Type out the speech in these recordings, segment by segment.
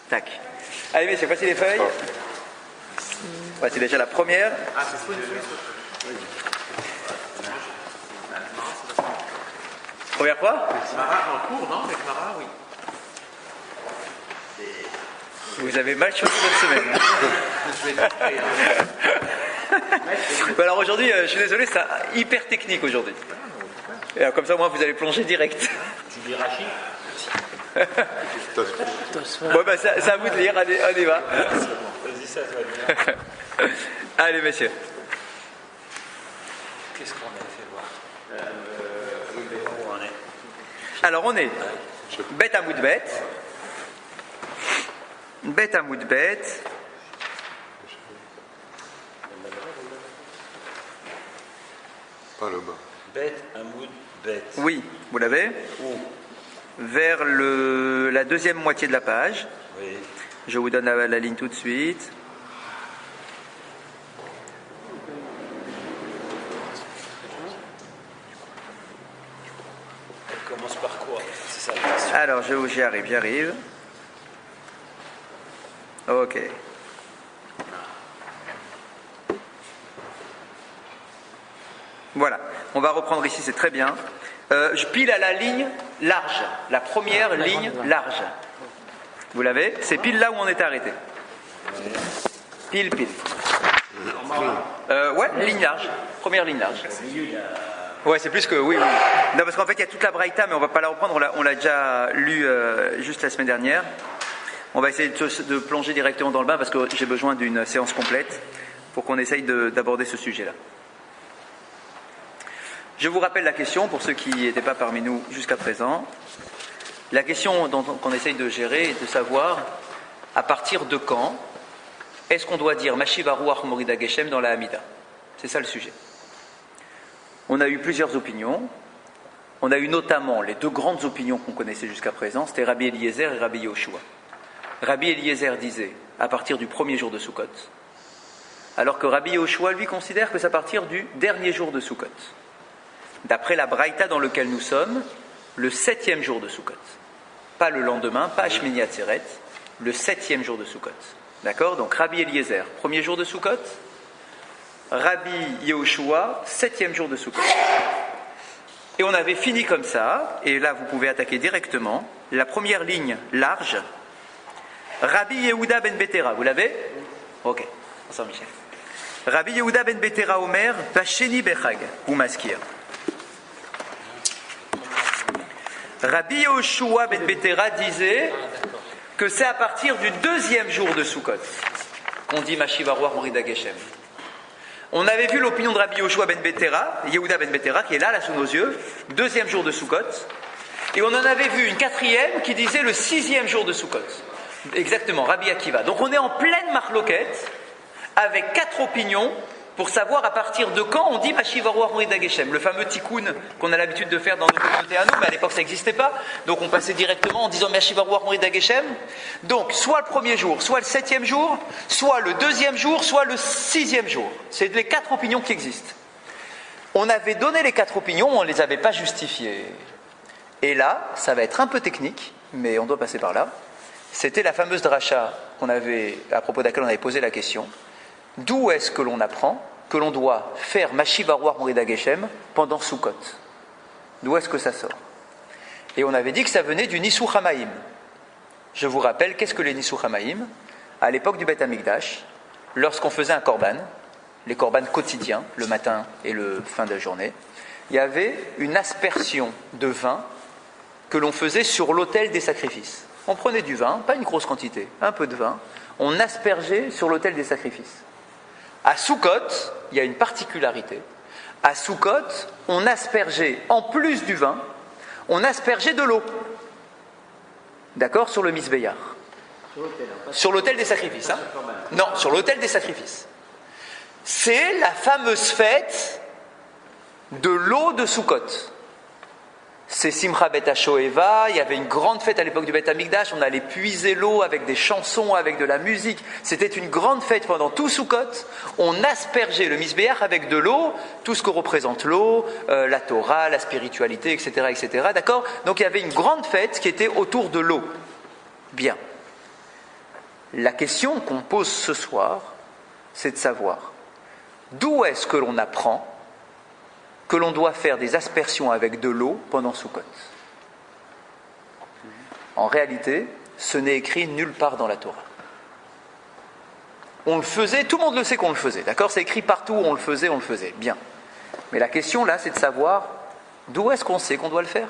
Tac. Allez, messieurs, voici les feuilles. Voici déjà la première. Première quoi? Mara en cours, non? Avec Mara, oui. Vous avez mal choisi votre semaine. Je vais t'écrire. Bon, alors aujourd'hui, je suis désolé, c'est hyper technique aujourd'hui. Et alors, comme ça, moi, vous allez plonger direct. Tu dis Rachid? Bon, ben, c'est à vous de lire. Allez, on y va. Vas-y, ça va bien. Allez, messieurs. Qu'est-ce qu'on a fait voir? Où on est? Alors, on est bête à moudbet. Bête à moudbet. Pas le bas. Bête, Hamoud, bête. Oui, vous l'avez. Où? Vers la deuxième moitié de la page. Oui. Je vous donne la ligne tout de suite. Elle commence par quoi? C'est ça la question. Alors, j'y arrive. Ok. Voilà, on va reprendre ici, c'est très bien. Je pile à la ligne large, la première ligne large. Vous l'avez? C'est pile là où on était arrêté. Pile. Ouais, ligne large, première ligne large. Ouais, c'est plus que oui. Non, parce qu'en fait, il y a toute la braïta, mais on va pas la reprendre. On l'a déjà lu juste la semaine dernière. On va essayer de plonger directement dans le bain parce que j'ai besoin d'une séance complète pour qu'on essaye d'aborder ce sujet-là. Je vous rappelle la question pour ceux qui n'étaient pas parmi nous jusqu'à présent. La question qu'on essaye de gérer est de savoir à partir de quand est-ce qu'on doit dire Mashiva Ruach Morida Geshem dans la Hamida. C'est ça le sujet. On a eu plusieurs opinions. On a eu notamment les deux grandes opinions qu'on connaissait jusqu'à présent, c'était Rabbi Eliezer et Rabbi Yoshua. Rabbi Eliezer disait à partir du premier jour de Sukkot, alors que Rabbi Yoshua lui considère que c'est à partir du dernier jour de Sukkot. D'après la braïta dans laquelle nous sommes, le 7e jour de Sukkot. Pas le lendemain, pas Shmini Atzeret, le 7e jour de Sukkot. D'accord? Donc Rabbi Eliezer, premier jour de Sukkot. Rabbi Yehoshua, 7e jour de Sukkot. Et on avait fini comme ça, et là vous pouvez attaquer directement, la première ligne large, Rabbi Yehuda ben Betera, vous l'avez? Ok, bonsoir Michel. Rabbi Yehuda ben Betera Omer, Basheni Bechag, ou Maskir. Rabbi Yehoshua ben Betera disait que c'est à partir du deuxième jour de Sukkot qu'on dit Mashiva Ruach Morida Geshem. On avait vu l'opinion de Rabbi Yehoshua ben Betera, Yehuda ben Betera, qui est là sous nos yeux, deuxième jour de Sukkot, et on en avait vu une quatrième qui disait le 6e jour de Sukkot. Exactement, Rabbi Akiva. Donc on est en pleine marloquette avec 4 opinions pour savoir à partir de quand on dit Mashiva Ruach Morida Geshem, le fameux tikkun qu'on a l'habitude de faire dans nos communautés à nous, mais à l'époque ça n'existait pas, donc on passait directement en disant Mashiva Ruach Morida Geshem. Donc soit le premier jour, soit le 7e jour, soit le 2e jour, soit le 6e jour. C'est les 4 opinions qui existent. On avait donné les 4 opinions, on ne les avait pas justifiées. Et là, ça va être un peu technique, mais on doit passer par là. C'était la fameuse dracha à propos de laquelle on avait posé la question. D'où est-ce que l'on apprend que l'on doit faire Mashiva Ruach Morida Geshem pendant Sukkot? D'où est-ce que ça sort? Et on avait dit que ça venait du Nisuch Hamaim. Je vous rappelle, qu'est-ce que les Nisuch Hamaim? À l'époque du Beth Amikdash, lorsqu'on faisait un korban, les korban quotidiens, le matin et le fin de la journée, il y avait une aspersion de vin que l'on faisait sur l'autel des sacrifices. On prenait du vin, pas une grosse quantité, un peu de vin, on aspergeait sur l'autel des sacrifices. À Sukkot, il y a une particularité. À Sukkot, on aspergeait, en plus du vin, on aspergeait de l'eau. D'accord? Sur le misbéyar. Sur l'autel des sacrifices. Hein? Non, sur l'autel des sacrifices. C'est la fameuse fête de l'eau de Sukkot. C'est Simcha Bet HaShoeva, il y avait une grande fête à l'époque du Beth Amikdash, on allait puiser l'eau avec des chansons, avec de la musique. C'était une grande fête pendant tout Sukkot. On aspergeait le Misbéach avec de l'eau, tout ce que représente l'eau, la Torah, la spiritualité, etc., etc. D'accord? Donc il y avait une grande fête qui était autour de l'eau. Bien. La question qu'on pose ce soir, c'est de savoir d'où est-ce que l'on apprend que l'on doit faire des aspersions avec de l'eau pendant Sukkot. En réalité, ce n'est écrit nulle part dans la Torah. On le faisait, tout le monde le sait qu'on le faisait, d'accord ? C'est écrit partout, on le faisait, bien. Mais la question là, c'est de savoir d'où est-ce qu'on sait qu'on doit le faire ?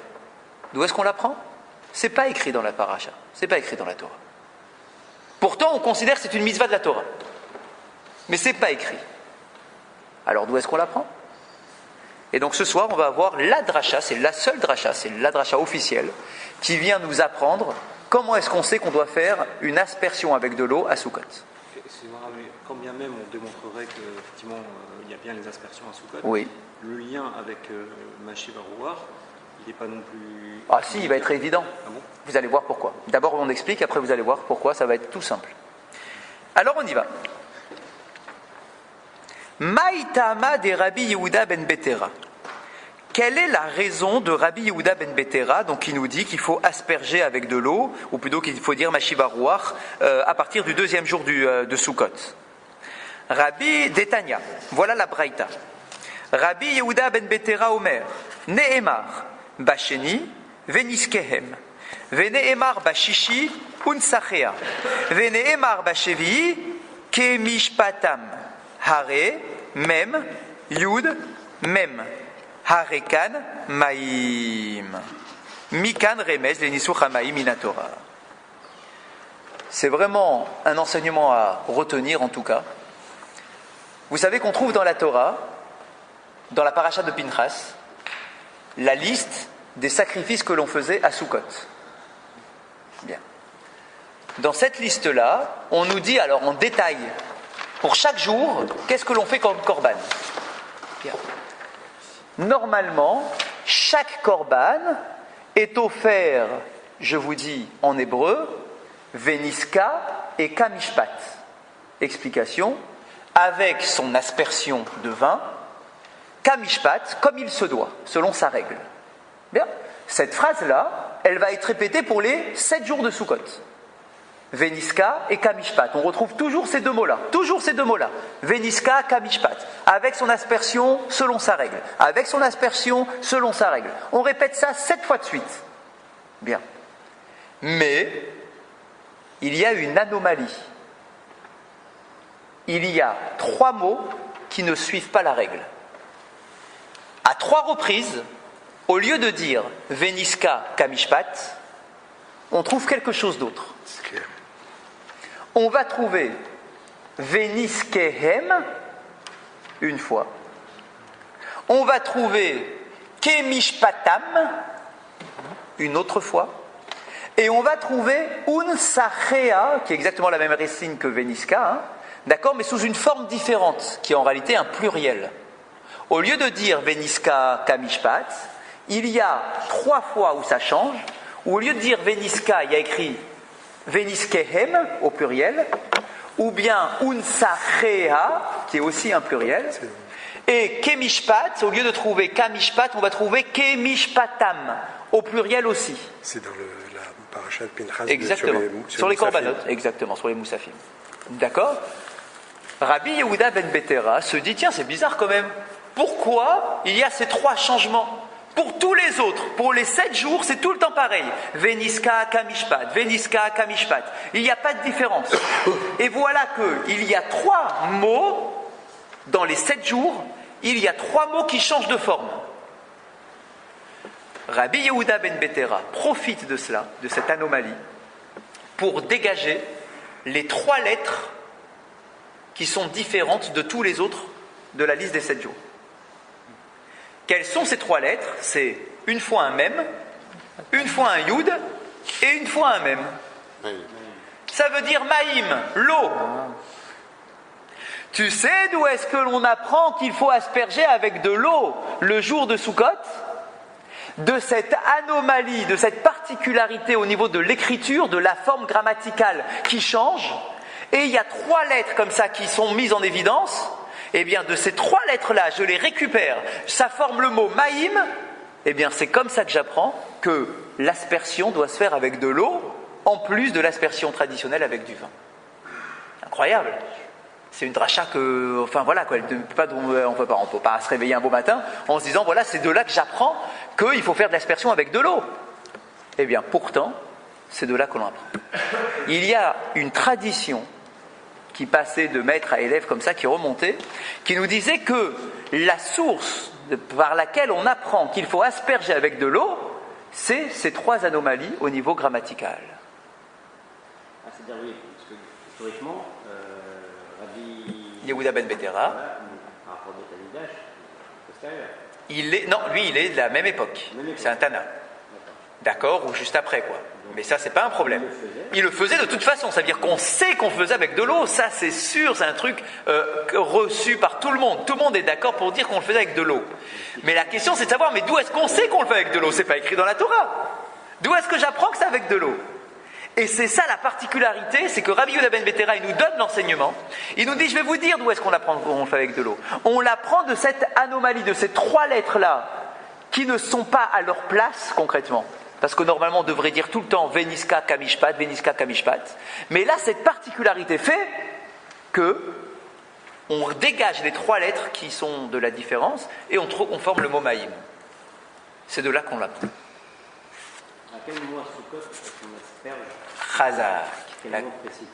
D'où est-ce qu'on l'apprend ? C'est pas écrit dans la paracha, c'est pas écrit dans la Torah. Pourtant, on considère que c'est une mitzvah de la Torah. Mais c'est pas écrit. Alors d'où est-ce qu'on l'apprend ? Et donc ce soir, on va avoir la dracha, c'est la seule dracha, c'est la dracha officielle, qui vient nous apprendre comment est-ce qu'on sait qu'on doit faire une aspersion avec de l'eau à Sukkot. Excusez-moi, mais quand bien même on démontrerait qu'effectivement il y a bien les aspersions à Sukkot, Oui. le lien avec Machiv Arouar, il n'est pas non plus... Ah si, il va être évident. Ah bon ? Vous allez voir pourquoi. D'abord on explique, après vous allez voir pourquoi, ça va être tout simple. Alors on y va. Maïtama de Rabbi Yehuda ben Betera. Quelle est la raison de Rabbi Yehuda ben Betera, donc qui nous dit qu'il faut asperger avec de l'eau, ou plutôt qu'il faut dire Machiv Arouar, à partir du deuxième jour de Sukkot. Rabbi Detania, voilà la braïta. Rabbi Yehuda ben Betera Omer, Nehemar, Basheni, Veniskehem, Venehemar Bashishi, Unsachea, Venehemar Bashevi, Kemishpatam, Hare, Mem, Yud, Mem. Harekan Maïm. Mikan Remez, Lenisuch Hamaïm Minatora. C'est vraiment un enseignement à retenir en tout cas. Vous savez qu'on trouve dans la Torah, dans la paracha de Pinchas, la liste des sacrifices que l'on faisait à Sukkot. Bien. Dans cette liste-là, on nous dit alors en détail, pour chaque jour, qu'est-ce que l'on fait comme korban. Bien. Normalement, chaque korban est offert, je vous dis en hébreu, Veniska et Kamishpat. Explication, avec son aspersion de vin, Kamishpat, comme il se doit, selon sa règle. Bien, cette phrase-là, elle va être répétée pour les 7 jours de Sukkot. Veniska et Kamishpat. On retrouve toujours ces deux mots-là. Veniska, Kamishpat. Avec son aspersion selon sa règle. Avec son aspersion selon sa règle. On répète ça 7 fois de suite. Bien. Mais, il y a une anomalie. Il y a 3 mots qui ne suivent pas la règle. À 3 reprises, au lieu de dire Veniska, Kamishpat, on trouve quelque chose d'autre. On va trouver Veniskehem une fois. On va trouver Kemishpatam une autre fois. Et on va trouver Unsachea, qui est exactement la même racine que Veniska, d'accord, mais sous une forme différente, qui est en réalité un pluriel. Au lieu de dire Veniska Kamishpat, il y a 3 fois où ça change. Où au lieu de dire Veniska, il y a écrit Veniskehem au pluriel, ou bien Unsachea, qui est aussi un pluriel, et Kemishpat, au lieu de trouver Kamishpat, on va trouver Kemishpatam, au pluriel aussi. C'est dans la paracha de Pinchas. Exactement, sur les corbanotes, exactement, sur les moussafim. D'accord ? Rabbi Yehuda ben Betera se dit, tiens, c'est bizarre quand même, pourquoi il y a ces 3 changements ? Pour tous les autres, pour les 7 jours, c'est tout le temps pareil. Veniska, Kamishpat, Veniska, Kamishpat. Il n'y a pas de différence. Et voilà qu'il y a 3 mots, dans les 7 jours, il y a 3 mots qui changent de forme. Rabbi Yehuda ben Betera profite de cela, de cette anomalie, pour dégager les 3 lettres qui sont différentes de tous les autres de la liste des 7 jours. Quelles sont ces 3 lettres ? C'est une fois un mem, une fois un yud et une fois un mem. Ça veut dire maïm, l'eau. Tu sais d'où est-ce que l'on apprend qu'il faut asperger avec de l'eau le jour de Sukkot ? De cette anomalie, de cette particularité au niveau de l'écriture, de la forme grammaticale qui change. Et il y a 3 lettres comme ça qui sont mises en évidence. Eh bien, de ces 3 lettres-là, je les récupère. Ça forme le mot maïm. Eh bien, c'est comme ça que j'apprends que l'aspersion doit se faire avec de l'eau, en plus de l'aspersion traditionnelle avec du vin. incroyable. C'est une dracha que, enfin voilà, quoi, on peut pas se réveiller un beau matin en se disant, voilà, c'est de là que j'apprends qu'il faut faire de l'aspersion avec de l'eau. Eh bien, pourtant, c'est de là qu'on apprend. Il y a une tradition qui passait de maître à élève comme ça, qui remontait, qui nous disait que la source par laquelle on apprend qu'il faut asperger avec de l'eau, c'est ces 3 anomalies au niveau grammatical. Ah, c'est-à-dire, oui, parce que historiquement, Rabbi Yehuda ben Betera, par rapport au Betamidash, postérieur. Lui, il est de la même époque. C'est un Tana. D'accord, ou juste après, quoi. Mais ça, c'est pas un problème. Il le faisait de toute façon. Ça veut dire qu'on sait qu'on faisait avec de l'eau. Ça, c'est sûr, c'est un truc reçu par tout le monde. Tout le monde est d'accord pour dire qu'on le faisait avec de l'eau. Mais la question, c'est de savoir, mais d'où est-ce qu'on sait qu'on le fait avec de l'eau? C'est pas écrit dans la Torah. D'où est-ce que j'apprends que c'est avec de l'eau? Et c'est ça la particularité, c'est que Rabbi Yehuda ben Betera, il nous donne l'enseignement. Il nous dit, je vais vous dire d'où est-ce qu'on apprend qu'on le fait avec de l'eau. On l'apprend de cette anomalie, de ces 3 lettres-là, qui ne sont pas à leur place concrètement. Parce que normalement, on devrait dire tout le temps Veniska Kamishpat, Veniska Kamishpat. Mais là, cette particularité fait que on dégage les 3 lettres qui sont de la différence et on forme le mot Maïm. C'est de là qu'on l'apprend. À quel moment à Sukkot est-ce qu'on asperge? Chazak. Quel moment précis?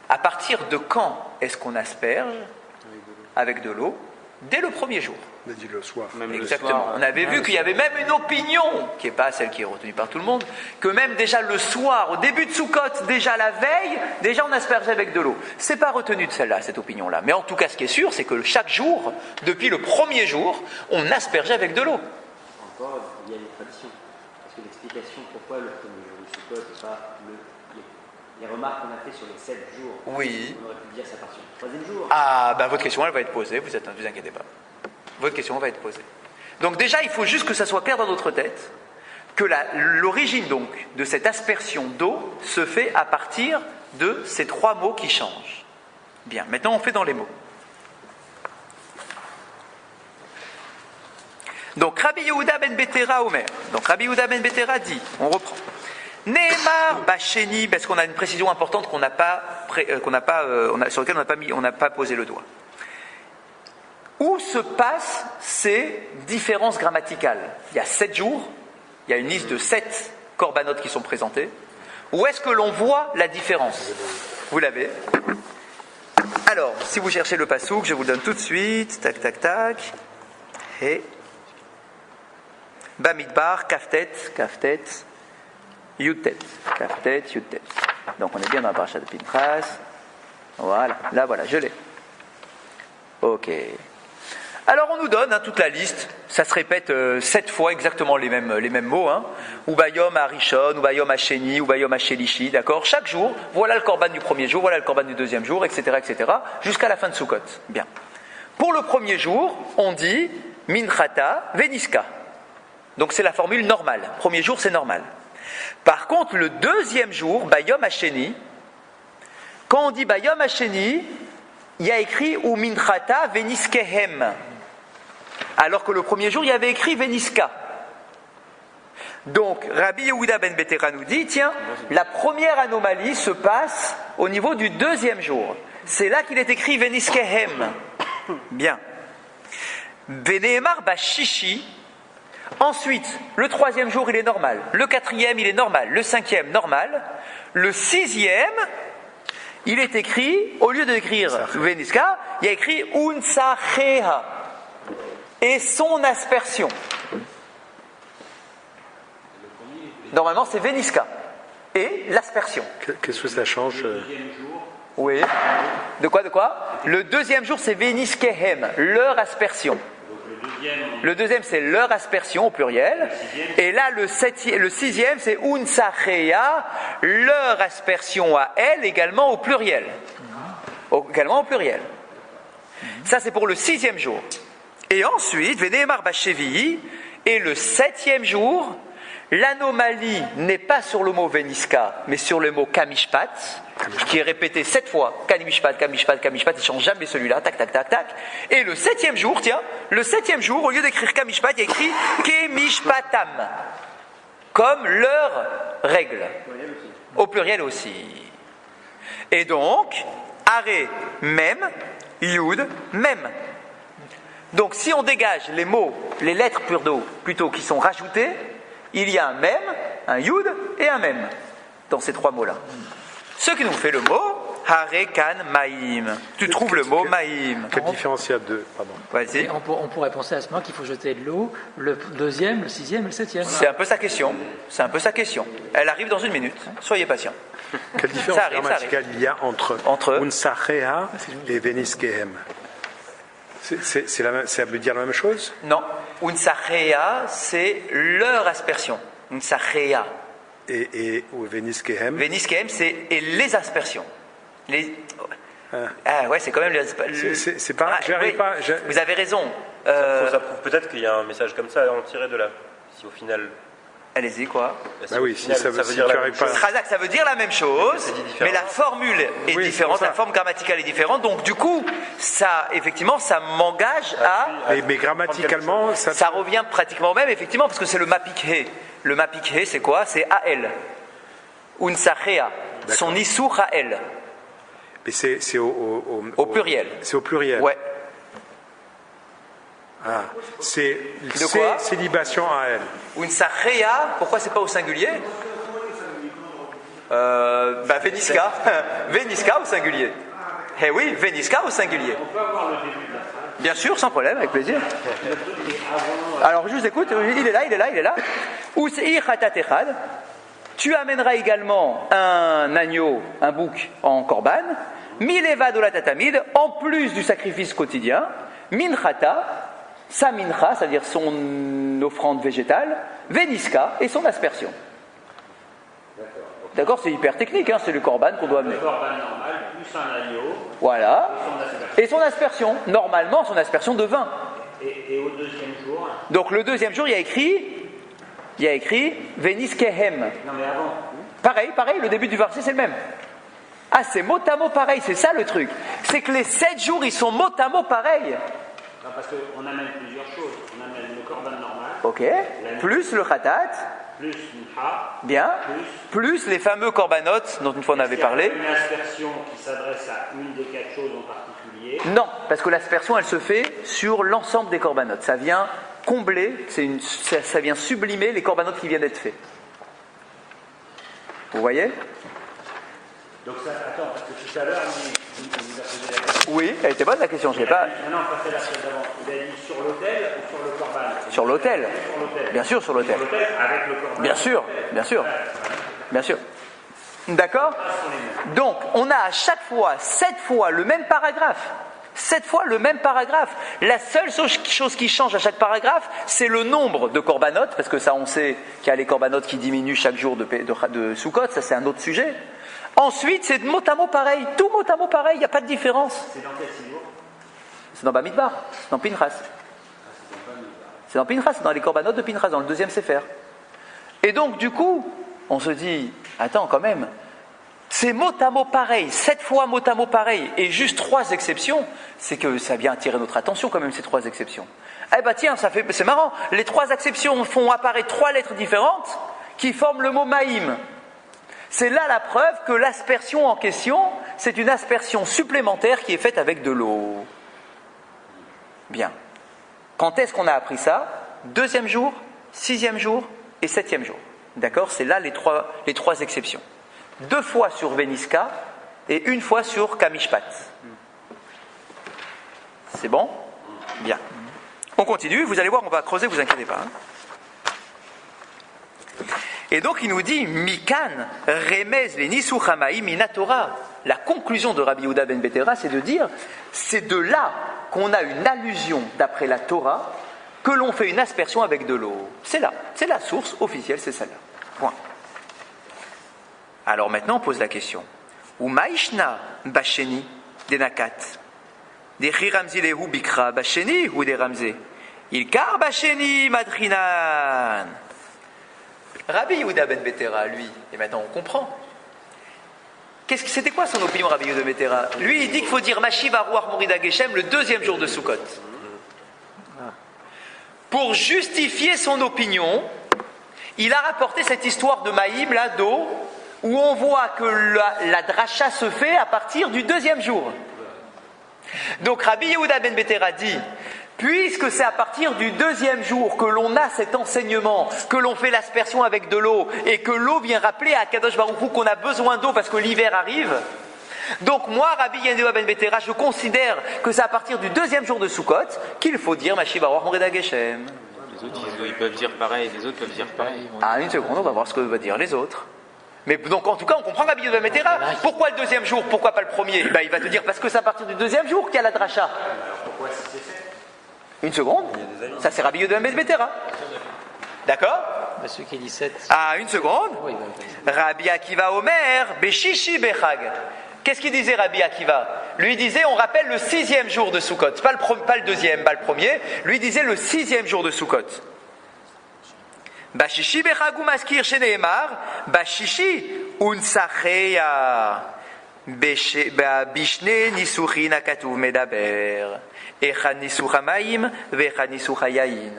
À partir de quand est-ce qu'on asperge avec de l'eau? Dès le premier jour. On a dit le soir. Même Exactement. le soir, On avait vu qu'il y avait même une opinion, qui n'est pas celle qui est retenue par tout le monde, que même déjà le soir, au début de Sukkot, déjà la veille, déjà on aspergeait avec de l'eau. C'est pas retenu de celle-là, cette opinion-là. Mais en tout cas, ce qui est sûr, c'est que chaque jour, depuis le premier jour, on aspergeait avec de l'eau. Encore, il y a des traditions. Parce que l'explication pourquoi le premier jour du Sukkot et pas les remarques qu'on a fait sur les 7 jours. Oui. On aurait pu dire ça part sur le 3e jour. Ah, ben votre question, elle va être posée, vous inquiétez pas. Votre question va être posée. Donc déjà, il faut juste que ça soit clair dans notre tête que l'origine donc de cette aspersion d'eau se fait à partir de ces 3 mots qui changent. Bien, maintenant on fait dans les mots. Donc Rabbi Yehuda ben Betera Omer. Donc Rabbi Yehuda ben Betera dit, on reprend. Nehemar Bacheni, parce qu'on a une précision importante sur laquelle on n'a pas posé le doigt. Où se passent ces différences grammaticales? Il y a 7 jours, il y a une liste de 7 corbanotes qui sont présentés. Où est-ce que l'on voit la différence? Vous l'avez. Alors, si vous cherchez le pasouk, je vous le donne tout de suite. Tac, tac, tac. Et Bamidbar, Kaftet, Yutet. Kaftet, Yutet. Donc on est bien dans la paracha de Pinchas. Voilà, là voilà, je l'ai. Ok. Alors on nous donne toute la liste, ça se répète 7 fois exactement les mêmes mots. Ubayom Arishon, Ubayom Hasheni, Ubayom Hashelishi, d'accord? Chaque jour, voilà le korban du premier jour, voilà le korban du deuxième jour, etc., jusqu'à la fin de Sukkot. Bien. Pour le premier jour, on dit Minchata Veniska. Donc c'est la formule normale. Premier jour, c'est normal. Par contre, le deuxième jour, Bayom Hasheni, quand on dit Bayom Hasheni, il y a écrit ou Minchata Veniskehem. Alors que le premier jour, il y avait écrit Veniska. Donc, Rabbi Yehuda ben Betera nous dit, tiens, la première anomalie se passe au niveau du deuxième jour. C'est là qu'il est écrit Veniskehem. Bien. Venehemar Bashishi. Ensuite, le troisième jour, il est normal. Le quatrième, il est normal. Le cinquième, normal. Le sixième, il est écrit, au lieu d'écrire Veniska, il y a écrit Unsacheha. Et son aspersion. Normalement, c'est Veniska. Et l'aspersion. Qu'est-ce que ça change Oui. De quoi? Le deuxième jour, c'est Veniskehem, leur aspersion. Le deuxième, c'est leur aspersion au pluriel. Et là, le sixième, c'est Unsacheha, leur aspersion à elle, également au pluriel. Également au pluriel. Ça, c'est pour le sixième jour. Et ensuite, Venehemar Bashevi, et le septième jour, l'anomalie n'est pas sur le mot Veniska, mais sur le mot Kamishpat, qui est répété 7 fois. Kamishpat, Kamishpat, Kamishpat, il ne change jamais celui-là, tac, tac, tac, tac. Et le septième jour, au lieu d'écrire Kamishpat, il y a écrit Kemishpatam, comme leur règle. Au pluriel aussi. Et donc, Aré, même, Yud, même. Donc si on dégage les mots, les lettres plutôt qui sont rajoutées, il y a un même, un Yud et un même dans ces trois mots-là. Ce qui nous fait le mot Haré Kan Maïm. Tu trouves le mot Maïm. Quelle différence il y a de... Pardon. Vas-y. Et on pourrait penser à ce moment qu'il faut jeter de l'eau, le deuxième, le sixième et le septième. C'est un peu sa question. C'est un peu sa question. Elle arrive dans 1 minute. Soyez patient. Quelle différence Ça arrive, grammaticale il y a entre Unsachea et Veniskehem? Ça veut dire la même chose? Non. Unsachea, c'est leur aspersion. Unsachea. Et Veniskehem? Veniskehem, c'est et les aspersions. Ah ouais, c'est quand même c'est pas. J'arrive oui, pas. Vous avez raison. Ça prouve peut-être qu'il y a un message comme ça à en tirer de là. Si au final. Allez-y, quoi? Si Bah au oui, final, si ça veut dire dire la même chose. Razak, ça veut dire la même chose, mais la formule est Oui, différente, c'est pour ça. la forme grammaticale est différente, donc du coup, ça, effectivement, ça m'engage à... Mais grammaticalement, Ça revient pratiquement au même, effectivement, parce que c'est le mapikhe. Le mapikhe, c'est quoi? C'est AL. Unsachea. Son issour AL. Mais c'est Au pluriel. C'est au pluriel. Ouais. Ah, c'est De quoi? célibation à elle. Unsachea, pourquoi c'est pas au singulier? Veniska. Veniska au singulier. Eh oui, Veniska au singulier. On peut avoir le début de la phrase. Bien sûr, sans problème, avec plaisir. Le truc est avant. Alors, je vous écoute, il est là. Us'i khatat echad. Tu amèneras également un agneau, un bouc en korban. Mileva de la tatamid, en plus du sacrifice quotidien. Minchata, sa mincha, c'est-à-dire son offrande végétale. Veniska et son aspersion. D'accord, c'est hyper technique, hein, c'est le korban qu'on doit amener. Le corban normal, plus un agneau, Voilà. son aspersion. Et son aspersion, normalement son aspersion de vin. Et au deuxième jour. Donc le deuxième jour, il y a écrit Veniskehem. Non mais avant. Pareil, le début du verset c'est le même. Ah, c'est mot à mot pareil, c'est ça le truc. C'est que les 7 jours, ils sont mot à mot pareils. Non, parce qu'on amène plusieurs choses. On amène le corban normal, Ok. Plus le khatat, plus mincha, bien. Plus les fameux corbanotes dont une fois on avait parlé. une aspersion qui s'adresse à une des 4 choses en particulier. Non, parce que l'aspersion, elle se fait sur l'ensemble des corbanotes. Ça vient combler, ça vient sublimer les corbanotes qui viennent d'être faits. Vous voyez? Donc ça, attends, parce que tout à l'heure, il nous a posé la question. Oui, elle était bonne la question, je ne l'ai pas. Non, pas celle d'avant. Il a dit sur l'autel ou sur le corban? Sur l'autel. Sur l'autel. Bien sûr, sur l'autel. Sur l'autel avec le corban. Bien sûr. D'accord? Donc, on a à chaque fois, 7 fois le même paragraphe. 7 fois le même paragraphe. La seule chose qui change à chaque paragraphe, c'est le nombre de corbanotes, parce que ça, on sait qu'il y a les corbanotes qui diminuent chaque jour de Sukkot, ça c'est un autre sujet. Ensuite, c'est mot à mot pareil, tout mot à mot pareil, il n'y a pas de différence. C'est dans quel signe? C'est dans Bamidbar, c'est dans Pinchas. C'est dans Pinchas, c'est dans les corbanotes de Pinchas, dans le deuxième Sefer. Et donc, du coup, on se dit, attends, quand même, c'est mot à mot pareil, 7 fois mot à mot pareil, et juste 3 exceptions, c'est que ça vient attirer notre attention quand même, ces 3 exceptions. Eh ben tiens, c'est marrant, les 3 exceptions font apparaître 3 lettres différentes qui forment le mot maïm. C'est là la preuve que l'aspersion en question, c'est une aspersion supplémentaire qui est faite avec de l'eau. Bien. Quand est-ce qu'on a appris ça? 2e jour, 6e jour et 7e jour. D'accord? C'est là les trois exceptions. 2 fois sur Veniska et 1 fois sur Kamishpat. C'est bon? Bien. On continue, vous allez voir, on va creuser, vous inquiétez pas. Et donc il nous dit Mikan remez les nisuchamaï minatora. La conclusion de Rabbi Yehuda ben Betera, c'est de dire c'est de là qu'on a une allusion d'après la Torah que l'on fait une aspersion avec de l'eau. C'est là, c'est la source officielle, c'est celle-là. Point. Alors maintenant on pose la question. Umaishna basheni denakat des chiramzi lehu bikra basheni ou des ramzé ilkar basheni madrinan. Rabbi Yehuda ben Betera, lui, et maintenant on comprend. C'était quoi son opinion, Rabbi Yehuda ben Betera? Lui, il dit qu'il faut dire Mashiv Aruach Morida Geshem le 2e jour de Sukkot. Pour justifier son opinion, il a rapporté cette histoire de Maïm, là, d'eau, où on voit que la dracha se fait à partir du deuxième jour. Donc Rabbi Yehuda ben Betera dit, puisque c'est à partir du deuxième jour que l'on a cet enseignement, que l'on fait l'aspersion avec de l'eau, et que l'eau vient rappeler à Kadosh Baruch Hu qu'on a besoin d'eau parce que l'hiver arrive, donc moi, Rabbi Yehuda ben Betera, je considère que c'est à partir du deuxième jour de Sukkot qu'il faut dire Mashiach Baruch Moreda Geshem. Les autres, ils peuvent dire pareil, les autres peuvent dire pareil. Ah, une seconde, on va voir ce que va dire les autres. Mais donc, en tout cas, on comprend Rabbi Yehuda ben Betera. Pourquoi le deuxième jour? Pourquoi pas le premier? Ben, il va te dire parce que c'est à partir du deuxième jour qu'il y a la dracha. Pourquoi si c'est fait? Une seconde. Ça, c'est Rabbi Yehuda ben Betera. D'accord? Ceux qui disent 7. Ah, une seconde. Oui, ben, Rabbi Akiva Omer, Beshishi Bechag. Qu'est-ce qu'il disait Rabbi Akiva? Lui disait, on rappelle le 6e jour de Sukkot. Pas le deuxième, pas le premier. Lui disait le 6e jour de Sukkot. Bashishi Bechag Umaskir Sheneemar, Bashishi Unsacheya. Bishne Nisuchin Akatuv Medaber. Echan Nisucha Maim, Vechan Nisucha Yain.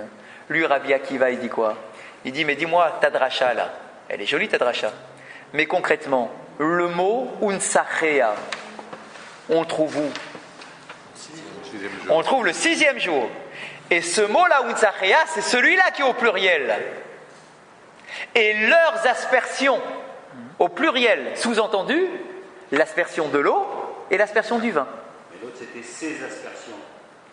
Lui, Rabbi Akiva, il dit quoi? Il dit, mais dis-moi, ta dracha là, elle est jolie ta dracha. Mais concrètement, le mot unsachea, on le trouve où? On le trouve le 6e jour. Et ce mot-là, unsachea, c'est celui-là qui est au pluriel. Et leurs aspersions, au pluriel, sous-entendu, l'aspersion de l'eau et l'aspersion du vin. Mais l'autre, c'était ses aspersions.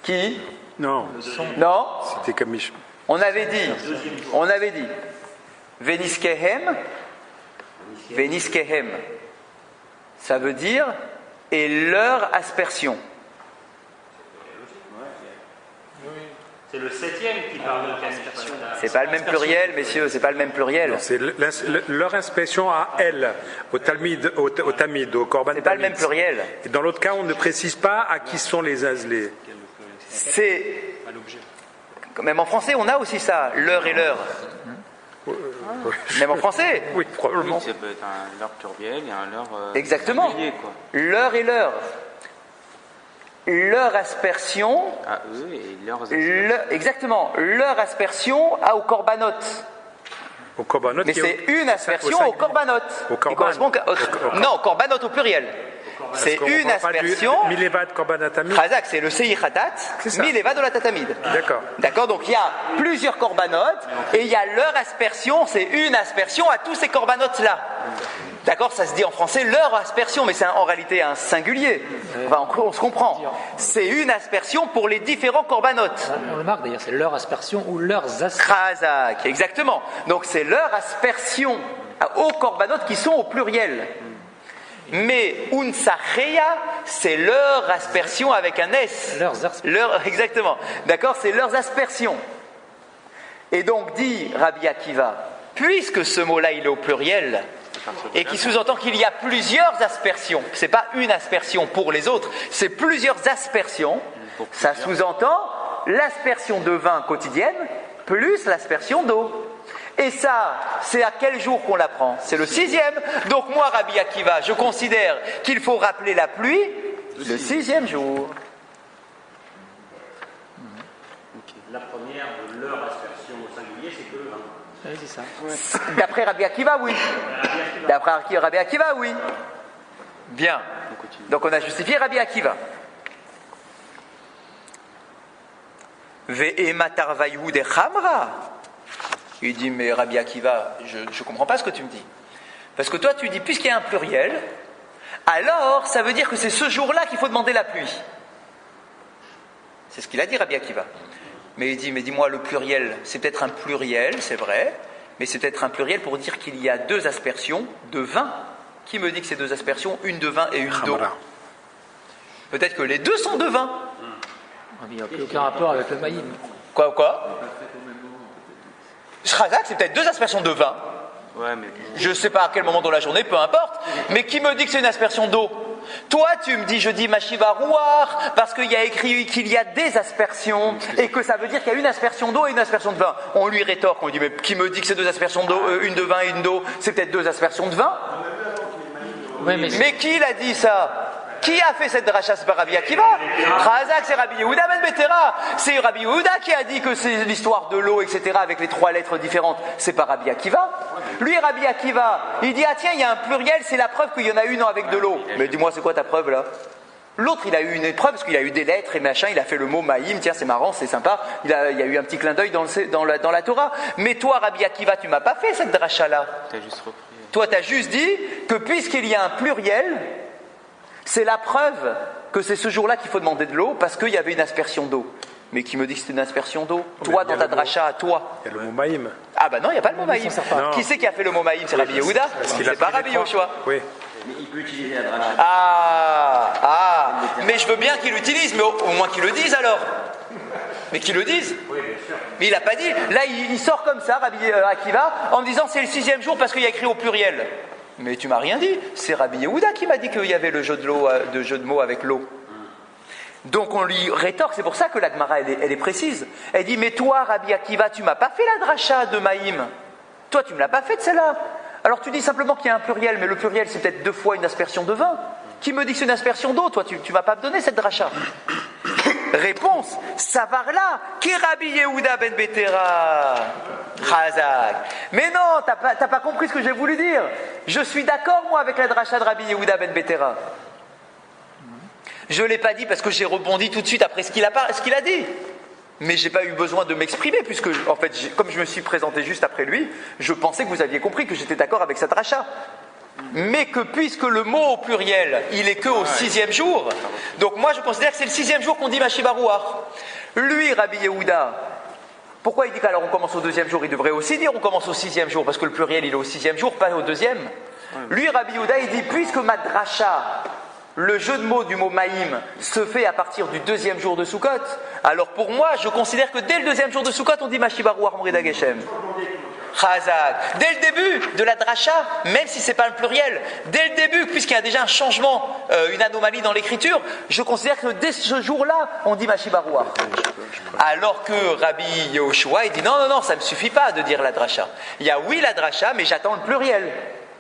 Qui? Non, Non? c'était comme Mich- On avait dit, Veniskehem, Veniskehem, ça veut dire et leur aspersion. C'est le 7e qui parle de l'aspersion. C'est pas le même pluriel, messieurs, c'est pas le même pluriel. C'est leur inspection à elle, au Talmud, au Tamid, au Korban C'est pas le même Tamid. pluriel. Et dans l'autre cas, on ne précise pas à qui sont les azlés. C'est même en français, on a aussi ça, l'heure et l'heure. Même en français. Oui, probablement. Ça peut être un leurre pluriel et un leurre Exactement. singulier, quoi. L'heure et l'heure. Leur aspersion. À eux et leurs Exactement. Leur aspersion au korbanot. Au Korbanot. Mais qui est c'est une aspersion au korbanot. Au korban. Il correspond non, au korbanot au pluriel. C'est Parce qu'on une parle pas du aspersion. Milevad Korban Tamid. Chazak, c'est le Seichatat, C'est ça. Mileva de la Tatamid. D'accord. D'accord, donc il y a plusieurs corbanotes et il y a leur aspersion, c'est une aspersion à tous ces corbanotes-là. D'accord, ça se dit en français leur aspersion, mais c'est en réalité un singulier. Enfin, on se comprend. C'est une aspersion pour les différents corbanotes. on le marque d'ailleurs, c'est leur aspersion ou leurs aspersions. Chazak, exactement. Donc c'est leur aspersion aux corbanotes qui sont au pluriel. Mais unsachea, c'est leur aspersion avec un S. Leurs aspersions. Exactement. D'accord, c'est leurs aspersions. Et donc dit Rabbi Akiva, puisque ce mot-là il est au pluriel, et qui sous-entend qu'il y a plusieurs aspersions, c'est pas une aspersion pour les autres, c'est plusieurs aspersions, ça sous-entend l'aspersion de vin quotidienne plus l'aspersion d'eau. Et ça, c'est à quel jour qu'on l'apprend? C'est le 6e. Donc moi, Rabbi Akiva, je considère qu'il faut rappeler la pluie le 6e jour. La première de leur aspersion au singulier, c'est que le vin. Oui, c'est ça. D'après Rabbi Akiva, oui. D'après Rabbi Akiva, oui. Bien. Donc on a justifié Rabbi Akiva. Ve'ema tarvayu de chamra. Il dit, mais Rabbi Akiva, je ne comprends pas ce que tu me dis. Parce que toi, tu dis, puisqu'il y a un pluriel, alors ça veut dire que c'est ce jour-là qu'il faut demander la pluie. C'est ce qu'il a dit, Rabbi Akiva. Mais il dit, mais dis-moi, le pluriel, c'est peut-être un pluriel, c'est vrai, mais c'est peut-être un pluriel pour dire qu'il y a deux aspersions de vin. Qui me dit que c'est deux aspersions, une de vin et une d'eau? Hamara. Peut-être que les deux sont de vin. Il n'y a aucun rapport avec le maïm. Quoi Shrazak, c'est peut-être deux aspersions de vin. Ouais, mais Je ne sais pas à quel moment de la journée, peu importe. Mais qui me dit que c'est une aspersion d'eau? Toi, tu me dis, je dis Mashiva Rouar, parce qu'il y a écrit qu'il y a des aspersions, et que ça veut dire qu'il y a une aspersion d'eau et une aspersion de vin. On lui rétorque, on lui dit, mais qui me dit que c'est deux aspersions d'eau, une de vin et une d'eau? C'est peut-être deux aspersions de vin? Oui, mais Mais qui l'a dit ça? Qui a fait cette dracha? C'est pas Rabbi Akiva. Razak, c'est Rabbi Yehuda ben Betera. C'est Rabbi Yehuda qui a dit que c'est l'histoire de l'eau, etc., avec les 3 lettres différentes. C'est pas Rabbi Akiva. Lui, Rabbi Akiva, il dit, ah tiens, il y a un pluriel, c'est la preuve qu'il y en a une avec de l'eau. Mais dis-moi, c'est quoi ta preuve là? L'autre, il a eu une épreuve parce qu'il a eu des lettres et machin, il a fait le mot Maïm, tiens, c'est marrant, c'est sympa, il y a eu un petit clin d'œil dans la Torah. Mais toi, Rabbi Akiva, tu m'as pas fait cette dracha-là. T'as juste repris. Toi, tu as juste dit que puisqu'il y a un pluriel, c'est la preuve que c'est ce jour-là qu'il faut demander de l'eau parce qu'il y avait une aspersion d'eau. Mais qui me dit que c'est une aspersion d'eau? Toi, dans ta dracha, toi. Il y a le mot Maïm. Ah bah non, il n'y a pas le mot Maïm. Non. Qui c'est qui a fait le mot Maïm? C'est Rabbi Yehuda. C'est pas Rabbi Yoshua. Oui. Mais il peut utiliser la dracha. Mais je veux bien qu'il l'utilise, mais au moins qu'il le dise alors. Mais qu'il le dise. Oui, bien sûr. Mais il n'a pas dit. Là, il sort comme ça, Rabbi Akiva, en me disant c'est le 6e jour parce qu'il y a écrit au pluriel. Mais tu m'as rien dit. C'est Rabbi Yehuda qui m'a dit qu'il y avait le jeu de mots avec l'eau. Donc on lui rétorque, c'est pour ça que la Gemara elle est précise. Elle dit mais toi, Rabbi Akiva, tu m'as pas fait la dracha de Maïm. Toi, tu me l'as pas fait de celle-là. Alors tu dis simplement qu'il y a un pluriel, mais le pluriel c'est peut-être 2 fois une aspersion de vin. Qui me dit que c'est une aspersion d'eau? Toi, tu vas pas me donner cette dracha. Réponse, Savarla, qui Rabbi Yehuda ben Betera. Chazak. Mais non, t'as pas compris ce que j'ai voulu dire. Je suis d'accord moi avec la dracha de Rabbi Yehuda ben Betera. Je ne l'ai pas dit parce que j'ai rebondi tout de suite après ce qu'il a dit. Mais je n'ai pas eu besoin de m'exprimer puisque, en fait, comme je me suis présenté juste après lui, je pensais que vous aviez compris que j'étais d'accord avec cette dracha. Mais que puisque le mot au pluriel, il est que au 6e jour, donc moi je considère que c'est le 6e jour qu'on dit Mashibarouach. Lui, Rabbi Yehuda, pourquoi il dit qu'alors on commence au 2e jour? Il devrait aussi dire on commence au 6e jour parce que le pluriel il est au 6e jour, pas au 2e. Lui, Rabbi Yehuda, il dit puisque ma dracha, le jeu de mots du mot Maïm se fait à partir du 2e jour de Sukkot. Alors pour moi, je considère que dès le 2e jour de Sukkot, on dit Mashibarouach Morida Geshem. Chazak. Dès le début de la dracha, même si c'est pas le pluriel, dès le début, puisqu'il y a déjà un changement, une anomalie dans l'écriture, je considère que dès ce jour-là, on dit Mashibarouach. Alors que Rabbi Yehoshua, il dit non, ça ne me suffit pas de dire la dracha. Il y a oui la dracha, mais j'attends le pluriel.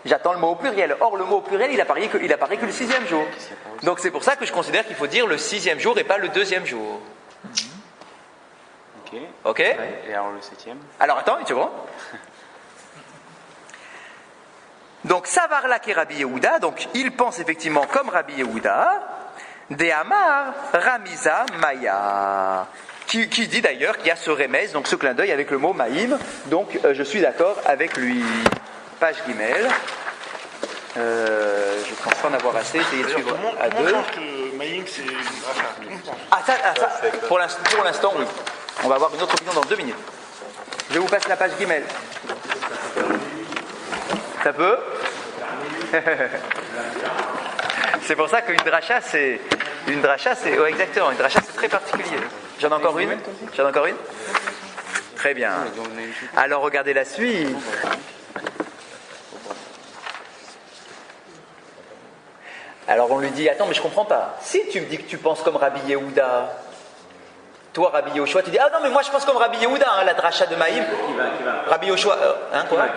J'attends le mot au pluriel. Or, le mot au pluriel, il apparaît que le 6e jour. Donc, c'est pour ça que je considère qu'il faut dire le 6e jour et pas le 2e jour. Ok. Et alors le 7e? Alors, attends, tu vois. Donc, Savarla qui est Rabbi Yehuda, donc il pense effectivement comme Rabbi Yehuda, de Amar Ramiza Maya, qui dit d'ailleurs qu'il y a ce remèze, donc ce clin d'œil avec le mot Maïm. Donc, je suis d'accord avec lui. Page Gimel. Je pense pas en avoir assez. Essayez de suivre à 2. Que Maïm, c'est une dracha. Ça, pour l'instant, oui. On va avoir une autre opinion dans 2 minutes. Je vous passe la page Gimel. Ça peut? C'est pour ça qu'une dracha, c'est. Ouais, exactement. Une dracha, c'est très particulier. J'en ai encore une? Très bien. Alors, regardez la suite. Alors on lui dit, attends, mais je comprends pas. Si tu me dis que tu penses comme Rabbi Yehuda, toi Rabbi Yehoshua, tu dis, ah non, mais moi je pense comme Rabbi Yehuda, la dracha de Maïm. Rabbi Yehoshua,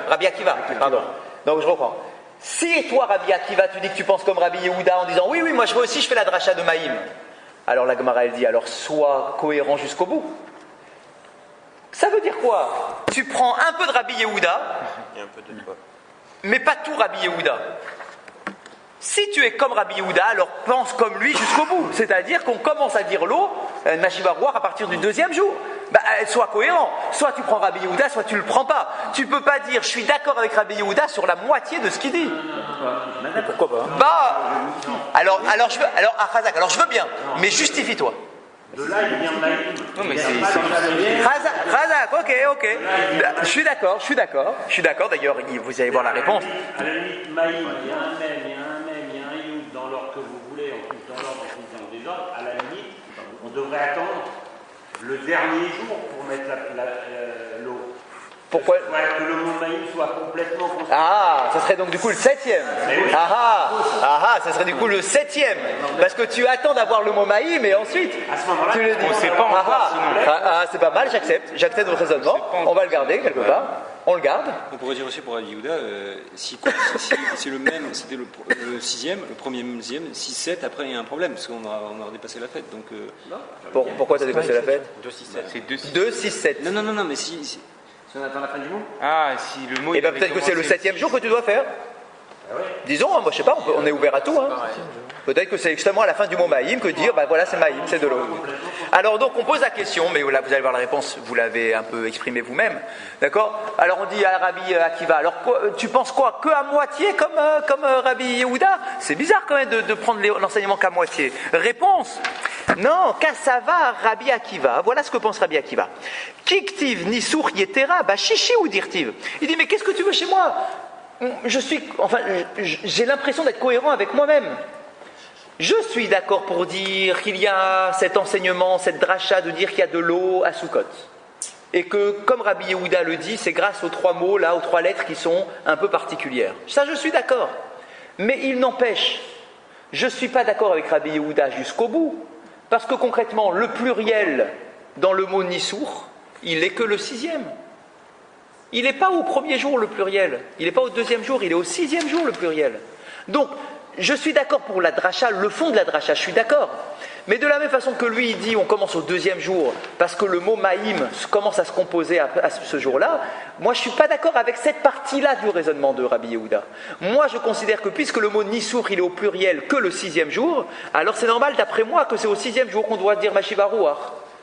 Rabbi Akiva, pardon. Donc je reprends. Si toi Rabbi Akiva, tu dis que tu penses comme Rabbi Yehuda en disant, oui, moi je fais la dracha de Maïm. Alors la Gemara elle dit, alors sois cohérent jusqu'au bout. Ça veut dire quoi? Tu prends un peu de Rabbi Yehuda, Et un peu de toi. mais pas tout Rabbi Yehuda. Si tu es comme Rabbi Yehuda, alors pense comme lui jusqu'au bout. C'est-à-dire qu'on commence à dire l'eau, Mashibarouach, à partir du 2e jour. Sois cohérent. Soit tu prends Rabbi Yehuda, soit tu ne le prends pas. Tu ne peux pas dire, je suis d'accord avec Rabbi Yehuda sur la moitié de ce qu'il dit. Pourquoi pas? Alors je veux bien, mais justifie-toi. De là, il vient Maïm. Non, mais c'est. Razak, ok. Je suis d'accord. D'ailleurs, vous allez voir la réponse. À la limite, Maïm, il y a un même, il y a un Youd dans l'ordre que vous voulez, en plus dans l'ordre, en plus dans le désordre. À la limite, on devrait attendre le dernier jour pour mettre l'eau. Pourquoi? Que le mot maïm soit complètement constitué. Ah, ça serait donc du coup le 7e. Ça serait du coup le 7e. Parce que tu attends d'avoir le mot maïm et ensuite À ce moment-là, tu le dis. On sait pas encore, c'est pas mal, j'accepte votre raisonnement. On va le garder quelque part. On le garde. On pourrait dire aussi pour Rabbi Yehuda, si c'est le même, c'était le sixième, le premier même sixième, 6-7, après il y a un problème, parce qu'on aura dépassé la fête. Donc, Pourquoi tu as dépassé la fête? 2-6-7. C'est 2-6. 2, 6, 7. non, mais si Si on attend la fin du mot, Ah, si le mot. Et il bien avait peut-être que c'est le commencé 7e jour que tu dois faire. Disons, hein, moi je sais pas, on est ouvert à tout. Hein. Peut-être que c'est justement à la fin du mot maïm que dire, bah voilà c'est maïm, c'est de l'eau. Alors donc on pose la question, mais là vous allez voir la réponse, vous l'avez un peu exprimée vous-même. D'accord? Alors on dit à Rabbi Akiva, alors tu penses quoi? Que à moitié comme Rabbi Yehuda? C'est bizarre quand même de prendre l'enseignement qu'à moitié. Réponse: non, Kassava Rabbi Akiva, voilà ce que pense Rabbi Akiva. Kiktiv nisur yetera, bah chichi ou dirtiv. Il dit mais qu'est-ce que tu veux chez moi? J'ai l'impression d'être cohérent avec moi-même. Je suis d'accord pour dire qu'il y a cet enseignement, cette dracha de dire qu'il y a de l'eau à Sukkot. Et que, comme Rabbi Yehuda le dit, c'est grâce aux 3 mots, là, aux 3 lettres qui sont un peu particulières. Ça, je suis d'accord. Mais il n'empêche, je ne suis pas d'accord avec Rabbi Yehuda jusqu'au bout. Parce que concrètement, le pluriel dans le mot Nissour, il n'est que le 6e. Il n'est pas au premier jour le pluriel, il n'est pas au 2e jour, il est au 6e jour le pluriel. Donc, je suis d'accord pour la dracha, le fond de la dracha, je suis d'accord. Mais de la même façon que lui, il dit on commence au 2e jour, parce que le mot maïm commence à se composer à ce jour-là, moi je ne suis pas d'accord avec cette partie-là du raisonnement de Rabbi Yehuda. Moi je considère que puisque le mot nissour, il est au pluriel que le 6e jour, alors c'est normal d'après moi que c'est au 6e jour qu'on doit dire machivarouach.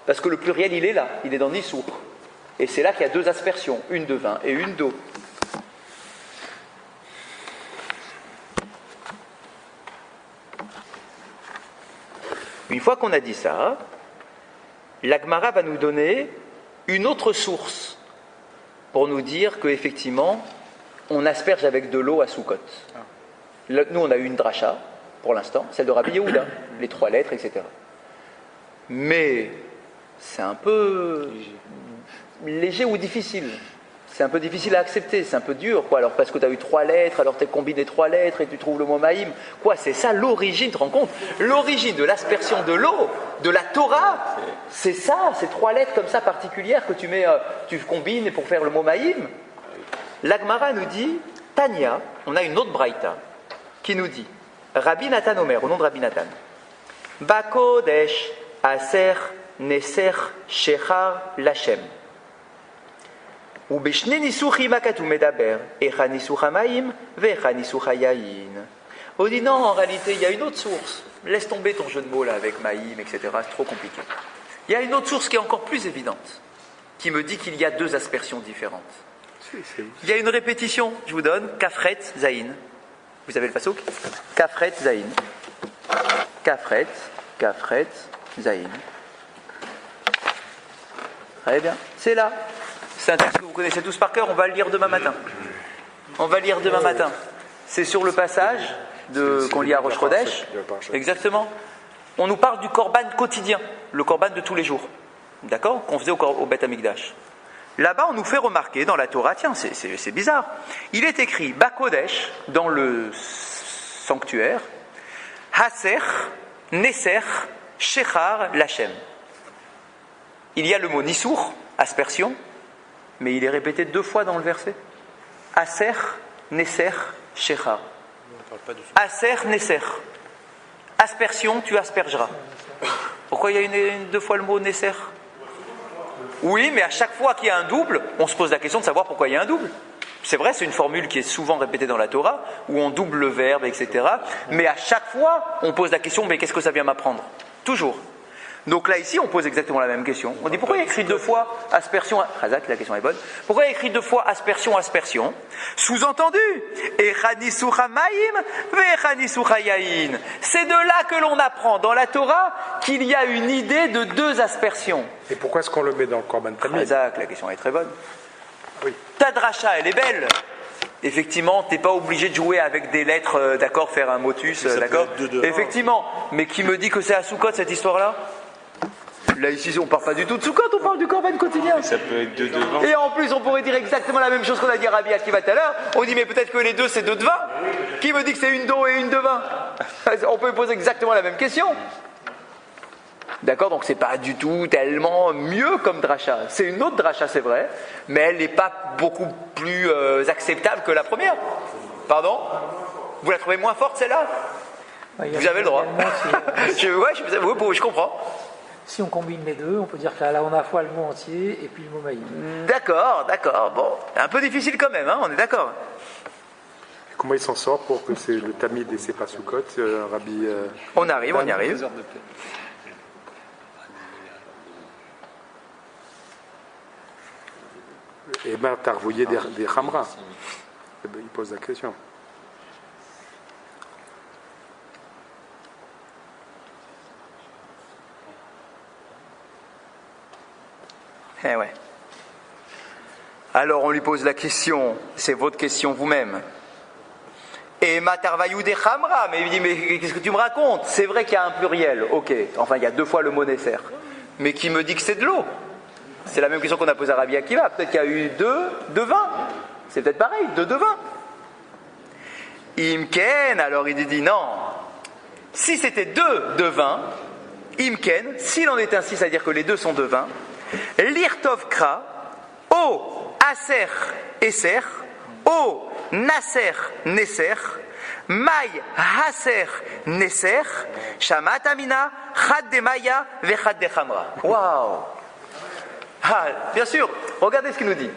Parce que le pluriel, il est là, il est dans nissour. Et c'est là qu'il y a 2 aspersions, une de vin et une d'eau. Une fois qu'on a dit ça, la Gemara va nous donner une autre source pour nous dire qu'effectivement, on asperge avec de l'eau à Sukkot. Nous, on a eu une dracha, pour l'instant, celle de Rabbi Yehuda, les 3 lettres, etc. Mais c'est un peu léger ou difficile. C'est un peu difficile à accepter, c'est un peu dur, quoi. Alors parce que tu as eu 3 lettres, alors tu combines les 3 lettres et tu trouves le mot maïm. Quoi, c'est ça l'origine, tu te rends compte? L'origine de l'aspersion de l'eau, de la Torah, c'est ça, ces 3 lettres comme ça particulières que tu mets, tu combines pour faire le mot maïm. L'Agmara nous dit, Tania, on a une autre braïta qui nous dit, Rabbi Nathan Omer, au nom de Rabbi Nathan, Bakodesh Aser Neser Shechar Lachem. On dit non, en réalité, il y a une autre source. Laisse tomber ton jeu de mots là avec maïm, etc. C'est trop compliqué. Il y a une autre source qui est encore plus évidente, qui me dit qu'il y a 2 aspersions différentes. Il y a une répétition, je vous donne, Kafret Zaïn. Vous avez le pasouk? Kafret Zaïn. Kafret Zaïn. Très bien, c'est là. C'est un texte que vous connaissez tous par cœur, on va le lire demain matin. C'est sur le passage qu'on lit à Rosh Chodesh. Exactement. On nous parle du korban quotidien, le korban de tous les jours. D'accord? Qu'on faisait au Beth Amikdash. Là-bas, on nous fait remarquer dans la Torah, tiens, c'est bizarre. Il est écrit Bakodesh, dans le sanctuaire, Haser, Neser, Shechar, Lachem. Il y a le mot Nissour, aspersion, mais il est répété 2 fois dans le verset. Aser, Neser, Shechar. Aser, Neser. Aspersion, tu aspergeras. Pourquoi il y a 2 fois le mot Neser? Oui, mais à chaque fois qu'il y a un double, on se pose la question de savoir pourquoi il y a un double. C'est vrai, c'est une formule qui est souvent répétée dans la Torah, où on double le verbe, etc. Mais à chaque fois, on pose la question, mais qu'est-ce que ça vient m'apprendre? Toujours. Donc là, ici, on pose exactement la même question. On dit, pourquoi il y a écrit 2 fois aspersion? Razak, la question est bonne. Pourquoi il y a écrit 2 fois aspersion, aspersion? Sous-entendu, Echanisucha maïm, ve'echanisucha yaïn. C'est de là que l'on apprend dans la Torah qu'il y a une idée de 2 aspersions. Et pourquoi est-ce qu'on le met dans le Korban Tamid? Razak, la question est très bonne. Oui. Ta dracha, elle est belle. Effectivement, tu n'es pas obligé de jouer avec des lettres, d'accord, faire un motus, d'accord. Effectivement, mais qui me dit que c'est à Sukkot cette histoire-là? Là, ici, on ne parle pas du tout de Sukkot, on parle du Corban quotidien. Ça peut être 2 de vin. Et en plus, on pourrait dire exactement la même chose qu'on a dit à Rabbi Akiva tout à l'heure. On dit, mais peut-être que les deux, c'est 2 de vin. Qui me dit que c'est une d'eau et une de vin? On peut poser exactement la même question. D'accord, donc c'est pas du tout tellement mieux comme dracha. C'est une autre dracha, c'est vrai, mais elle n'est pas beaucoup plus acceptable que la première. Pardon? Vous la trouvez moins forte celle-là? Vous avez le droit. Je comprends. Si on combine les deux, on peut dire que là, on a à la fois le mot entier et puis le mot maïm. D'accord. Bon, un peu difficile quand même, hein, on est d'accord. Comment il s'en sort pour que c'est le Tamid et c'est pas Sukkot, Rabbi On arrive. Eh bien, t'as revoyé des Hamra. Eh ben, il pose la question. Eh ouais. Alors on lui pose la question, c'est votre question vous-même. Et Matarvayou des Hamra, mais il dit, mais qu'est-ce que tu me racontes? C'est vrai qu'il y a un pluriel, ok, enfin il y a 2 fois le mot Nesser. Mais qui me dit que c'est de l'eau? C'est la même question qu'on a posée à Rabbi Akiva, peut-être qu'il y a eu 2 de vin. C'est peut-être pareil, 2 de vin. Imken, alors il dit non. Si c'était 2 de vin, Imken, s'il en est ainsi, c'est-à-dire que les 2 sont de vin, Lirtov Kra, O Aser Eser, O Naser Neser, Mai Haser Neser, Shamat Amina, Chad de Maya, Vechad de Hamra. Waouh! Ah, bien sûr, regardez ce qu'il nous dit.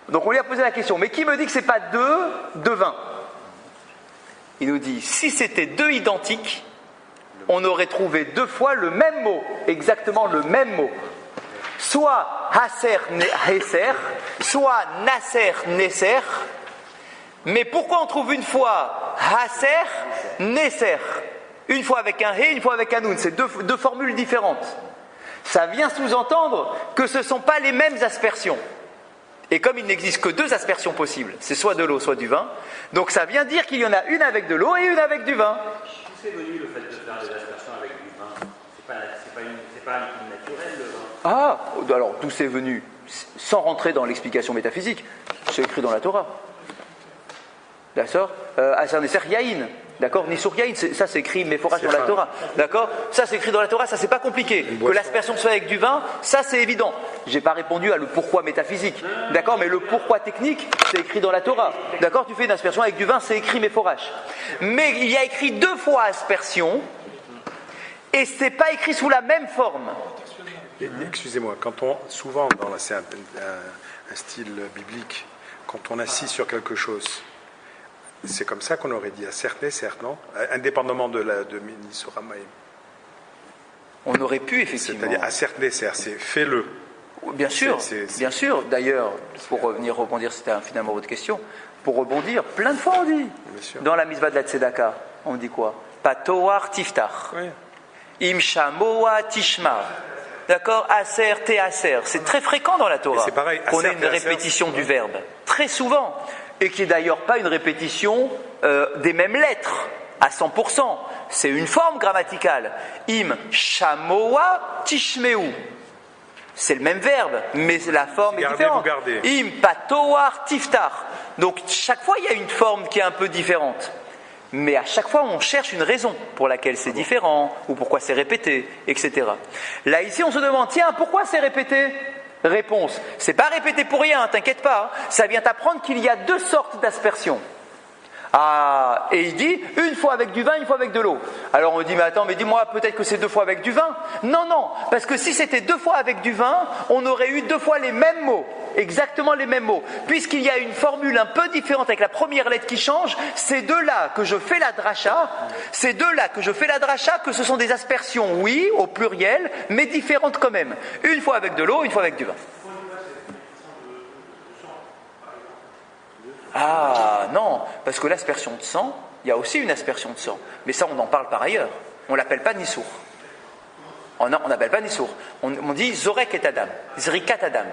Donc on lui a posé la question, mais qui me dit que c'est pas 2 de vin? Il nous dit, si c'était 2 identiques, on aurait trouvé 2 fois le même mot, exactement le même mot. Soit Haser Heser, soit Naser Neser. Mais pourquoi on trouve une fois Haser Neser? Une fois avec un He, une fois avec un Nun. C'est 2 formules différentes. Ça vient sous-entendre que ce ne sont pas les mêmes aspersions. Et comme il n'existe que 2 aspersions possibles, c'est soit de l'eau, soit du vin, donc ça vient dire qu'il y en a une avec de l'eau et une avec du vin. D'où c'est venu le fait de faire des aspersions avec du vin? C'est pas un liquide naturel, le vin. Ah, alors d'où c'est venu? Sans rentrer dans l'explication métaphysique, c'est écrit dans la Torah. D'accord, Aser Neser Yaïn. D'accord, Nisur Yaïn, ça c'est écrit Mephorach dans la Torah. D'accord, ça c'est écrit dans la Torah, ça c'est pas compliqué. Que l'aspersion soit avec du vin, ça c'est évident. J'ai pas répondu à le pourquoi métaphysique. D'accord, mais le pourquoi technique, c'est écrit dans la Torah. D'accord, tu fais une aspersion avec du vin, c'est écrit Mephorach. Mais il y a écrit 2 fois aspersion, et c'est pas écrit sous la même forme. Excusez-moi, souvent, c'est un style biblique, quand on insiste sur quelque chose, c'est comme ça qu'on aurait dit à certes, non? Indépendamment de Misoramaïm. On aurait pu, effectivement. C'est-à-dire à certes, c'est fais-le. Bien sûr, bien sûr. D'ailleurs, pour rebondir, c'était finalement votre question, pour rebondir, plein de fois on dit, dans la misva de la Tzedaka, on dit quoi? Patoar tiftach. Oui. Imshamoa tishma. D'accord, aser, te aser. C'est très fréquent dans la Torah qu'on ait une répétition du verbe. Très souvent. Et qui n'est d'ailleurs pas une répétition des mêmes lettres à 100%. C'est une forme grammaticale. Im shamoa tishmeu. C'est le même verbe, mais la forme est différente. Im patoar tiftar. Donc chaque fois il y a une forme qui est un peu différente. Mais à chaque fois, on cherche une raison pour laquelle c'est différent, ou pourquoi c'est répété, etc. Là, ici, on se demande, tiens, pourquoi c'est répété? Réponse, c'est pas répété pour rien, t'inquiète pas, ça vient t'apprendre qu'il y a 2 sortes d'aspersions. Ah, et il dit, une fois avec du vin, une fois avec de l'eau. Alors on dit, mais attends, mais dis-moi, peut-être que c'est 2 fois avec du vin? Non, parce que si c'était 2 fois avec du vin, on aurait eu 2 fois les mêmes mots, exactement les mêmes mots. Puisqu'il y a une formule un peu différente avec la première lettre qui change, c'est de là que je fais la dracha, que ce sont des aspersions, oui, au pluriel, mais différentes quand même. Une fois avec de l'eau, une fois avec du vin. Ah non, parce que l'aspersion de sang, il y a aussi une aspersion de sang. Mais ça, on en parle par ailleurs. On ne l'appelle pas Nissour. On n'appelle pas Nissour. On dit Zorek et Adam, Zrikat Adam.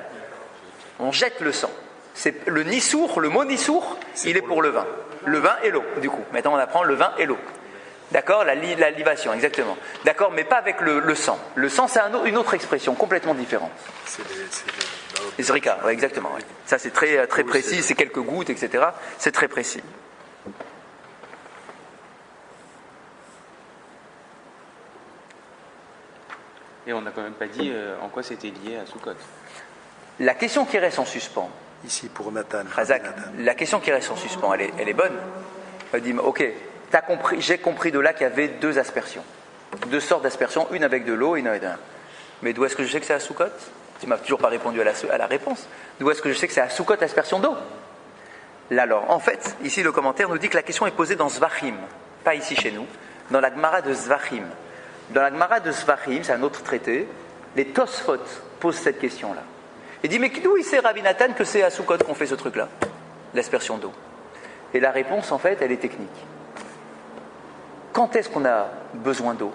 On jette le sang. C'est le Nissour, le mot Nissour, il est pour le vin. Le vin et l'eau, du coup. Maintenant, on apprend le vin et l'eau. D'accord, la libation, exactement. D'accord, mais pas avec le sang. Le sang, c'est une autre expression complètement différente. Les zrika, ouais, exactement. Ouais. Ça, c'est très, très précis, c'est quelques gouttes, etc. C'est très précis. Et on n'a quand même pas dit en quoi c'était lié à Sukkot. La question qui reste en suspens, Ici pour Nathan. Razak, la question qui reste en suspens, elle est bonne. Elle dit, ok, j'ai compris de là qu'il y avait deux aspersions. Deux sortes d'aspersions, une avec de l'eau et une avec un. Mais d'où est-ce que je sais que c'est à Sukkot? Tu m'as toujours pas répondu à la réponse. D'où est-ce que je sais que c'est à Sukkot, aspersion d'eau? Là alors, en fait, ici le commentaire nous dit que la question est posée dans Zvachim, pas ici chez nous, dans la Gemara de Zvachim. Dans la Gemara de Zvachim, c'est un autre traité, les Tosfot posent cette question-là. Il dit, mais d'où il sait Rabbi Nathan que c'est à Sukkot qu'on fait ce truc-là, l'aspersion d'eau? Et la réponse, en fait, elle est technique. Quand est-ce qu'on a besoin d'eau?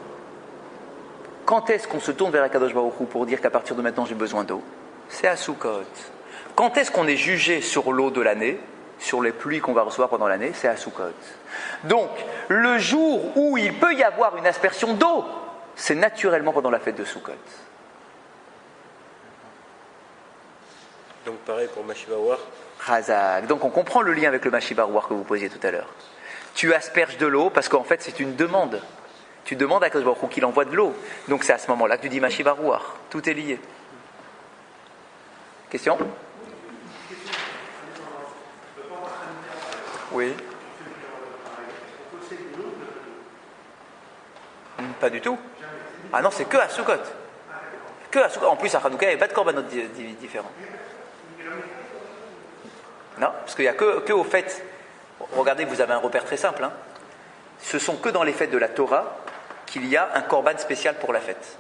Quand est-ce qu'on se tourne vers Akadosh Baruch Hu pour dire qu'à partir de maintenant j'ai besoin d'eau? C'est à Sukkot. Quand est-ce qu'on est jugé sur l'eau de l'année, sur les pluies qu'on va recevoir pendant l'année? C'est à Sukkot. Donc, le jour où il peut y avoir une aspersion d'eau, c'est naturellement pendant la fête de Sukkot. Donc pareil pour Mashivaouar. Razak. Donc on comprend le lien avec le Mashivaouar que vous posiez tout à l'heure. Tu asperges de l'eau parce qu'en fait c'est une demande. Tu demandes à Akadosh Baruch Hu qu'il envoie de l'eau. Donc c'est à ce moment-là que tu dis Mashivaouar. Tout est lié. Question? Oui. Pas du tout. Ah non, c'est que à Sukkot. Que à Sukkot. En plus, à Hanouka, il n'y a pas de korbanot différents. Non, parce qu'il n'y a que au fait. Regardez, vous avez un repère très simple. Hein. Ce sont que dans les fêtes de la Torah qu'il y a un korban spécial pour la fête,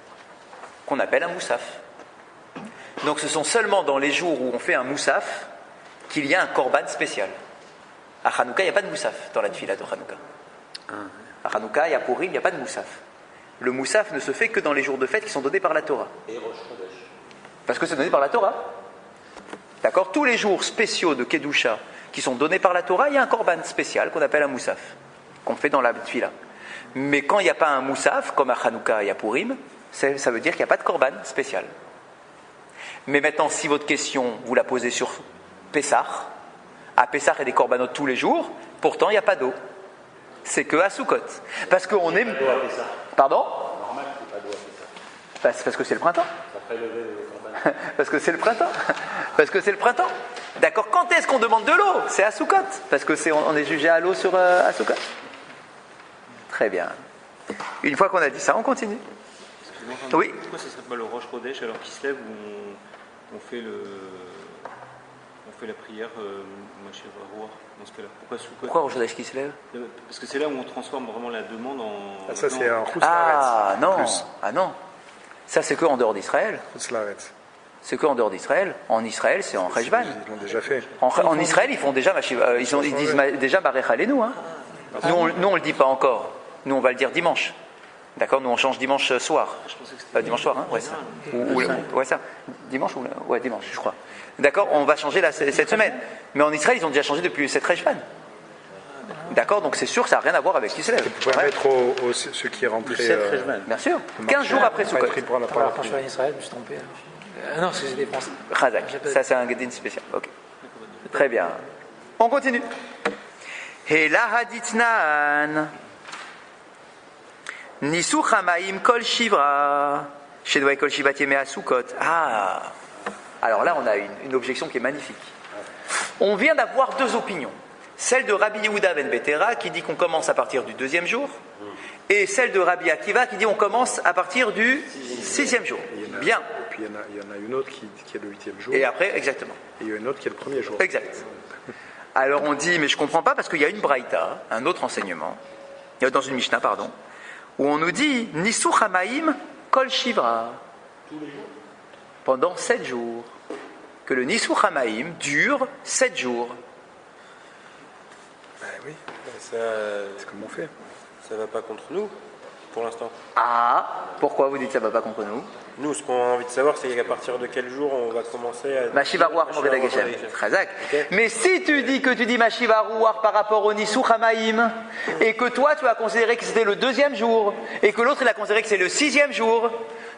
qu'on appelle un moussaf. Donc ce sont seulement dans les jours où on fait un moussaf qu'il y a un korban spécial. À Hanouka, il n'y a pas de moussaf dans la tefila de Hanouka. À Hanouka et à Purim, il n'y a pas de moussaf. Le moussaf ne se fait que dans les jours de fête qui sont donnés par la Torah. Et Rosh Chodesh. Parce que c'est donné par la Torah. D'accord? Tous les jours spéciaux de Kedusha qui sont donnés par la Torah, il y a un korban spécial qu'on appelle un moussaf, qu'on fait dans la tefila. Mais quand il n'y a pas un moussaf, comme à Hanouka et à Purim, ça veut dire qu'il n'y a pas de korban spécial. Mais maintenant, si votre question, vous la posez sur Pessah, à Pessah, il y a des korbanot tous les jours, pourtant il n'y a pas d'eau. C'est que à Sukkot. Parce qu'on est. Pardon? Normal, c'est pas d'eau à Pessah. C'est parce que c'est le printemps. Ça fait lever le corban. Parce que c'est le printemps. Parce que c'est le printemps. D'accord? Quand est-ce qu'on demande de l'eau? C'est à Sukkot. Parce que on est jugé à l'eau à Sukkot. Très bien. Une fois qu'on a dit ça, on continue. Oui. Pourquoi ça s'appelle le Rosh Chodesh alors qu'il se lève où on fait la prière Mashivaouar dans ce cas-là? Pourquoi Sukkot? Pourquoi Rosh Chodesh qui se lève? Parce que c'est là où on transforme vraiment la demande en. Ah, ça c'est un Ah non. Plus. Ah non. Ça c'est que en dehors d'Israël. Chutzlaretz. C'est que en dehors d'Israël. En Israël, c'est en Cheshvan. Ils l'ont déjà fait. En Israël, ils font déjà ils disent déjà Barech Aleinu. Hein. Nous, on le dit pas encore. Nous, on va le dire dimanche. D'accord? Nous, on change dimanche soir. Je pensais que c'était Dimanche soir, hein? Ouais, ça. Ouais, ça. Dimanche ou ouais, dimanche, je crois. D'accord? On va changer cette semaine. Mais en Israël, ils ont déjà changé depuis cette Cheshvan. D'accord? Donc c'est sûr que ça n'a rien à voir avec ce qui se lève. Vous pouvez Ouais. mettre ce qui est rentré. Bien sûr. 15 jours après Sukkot. Alors, quand je suis en Israël, je me suis trompé. Non, parce que j'ai des Français. Razak. Ça, c'est un guedin spécial. Ok. Très bien. On continue. Et la haditnan. Nisu chamaim kol shivra. Shedwai kol shivat yemei asukot. Ah. Alors là, on a une objection qui est magnifique. On vient d'avoir deux opinions. Celle de Rabbi Yehuda ben Betera qui dit qu'on commence à partir du 2e jour, et celle de Rabbi Akiva qui dit on commence à partir du 6e jour. Bien. Puis il y en a une autre qui est le 8e jour. Et après, exactement. Et il y en a une autre qui est le 1er jour. Exact. Alors on dit, mais je ne comprends pas parce qu'il y a une braïta, un autre enseignement, dans une Mishnah, pardon, où on nous dit Nisu Chamaim Kol Shivra. Pendant 7 jours. Que le Nisu Chamaim dure 7 jours. Ben oui, Ça c'est comme on fait. va pas contre nous. pour l'instant. Ah, pourquoi vous dites que ça ne va pas contre nous? Nous, ce qu'on a envie de savoir, c'est à partir de quel jour on va commencer à... Mashivarouar Moreda Geshem. Chazak. Mais si tu dis Mashivarouar par rapport au Nisou Hamaïm, et que toi tu as considéré que c'était le 2e jour, et que l'autre il a considéré que c'est le 6e jour,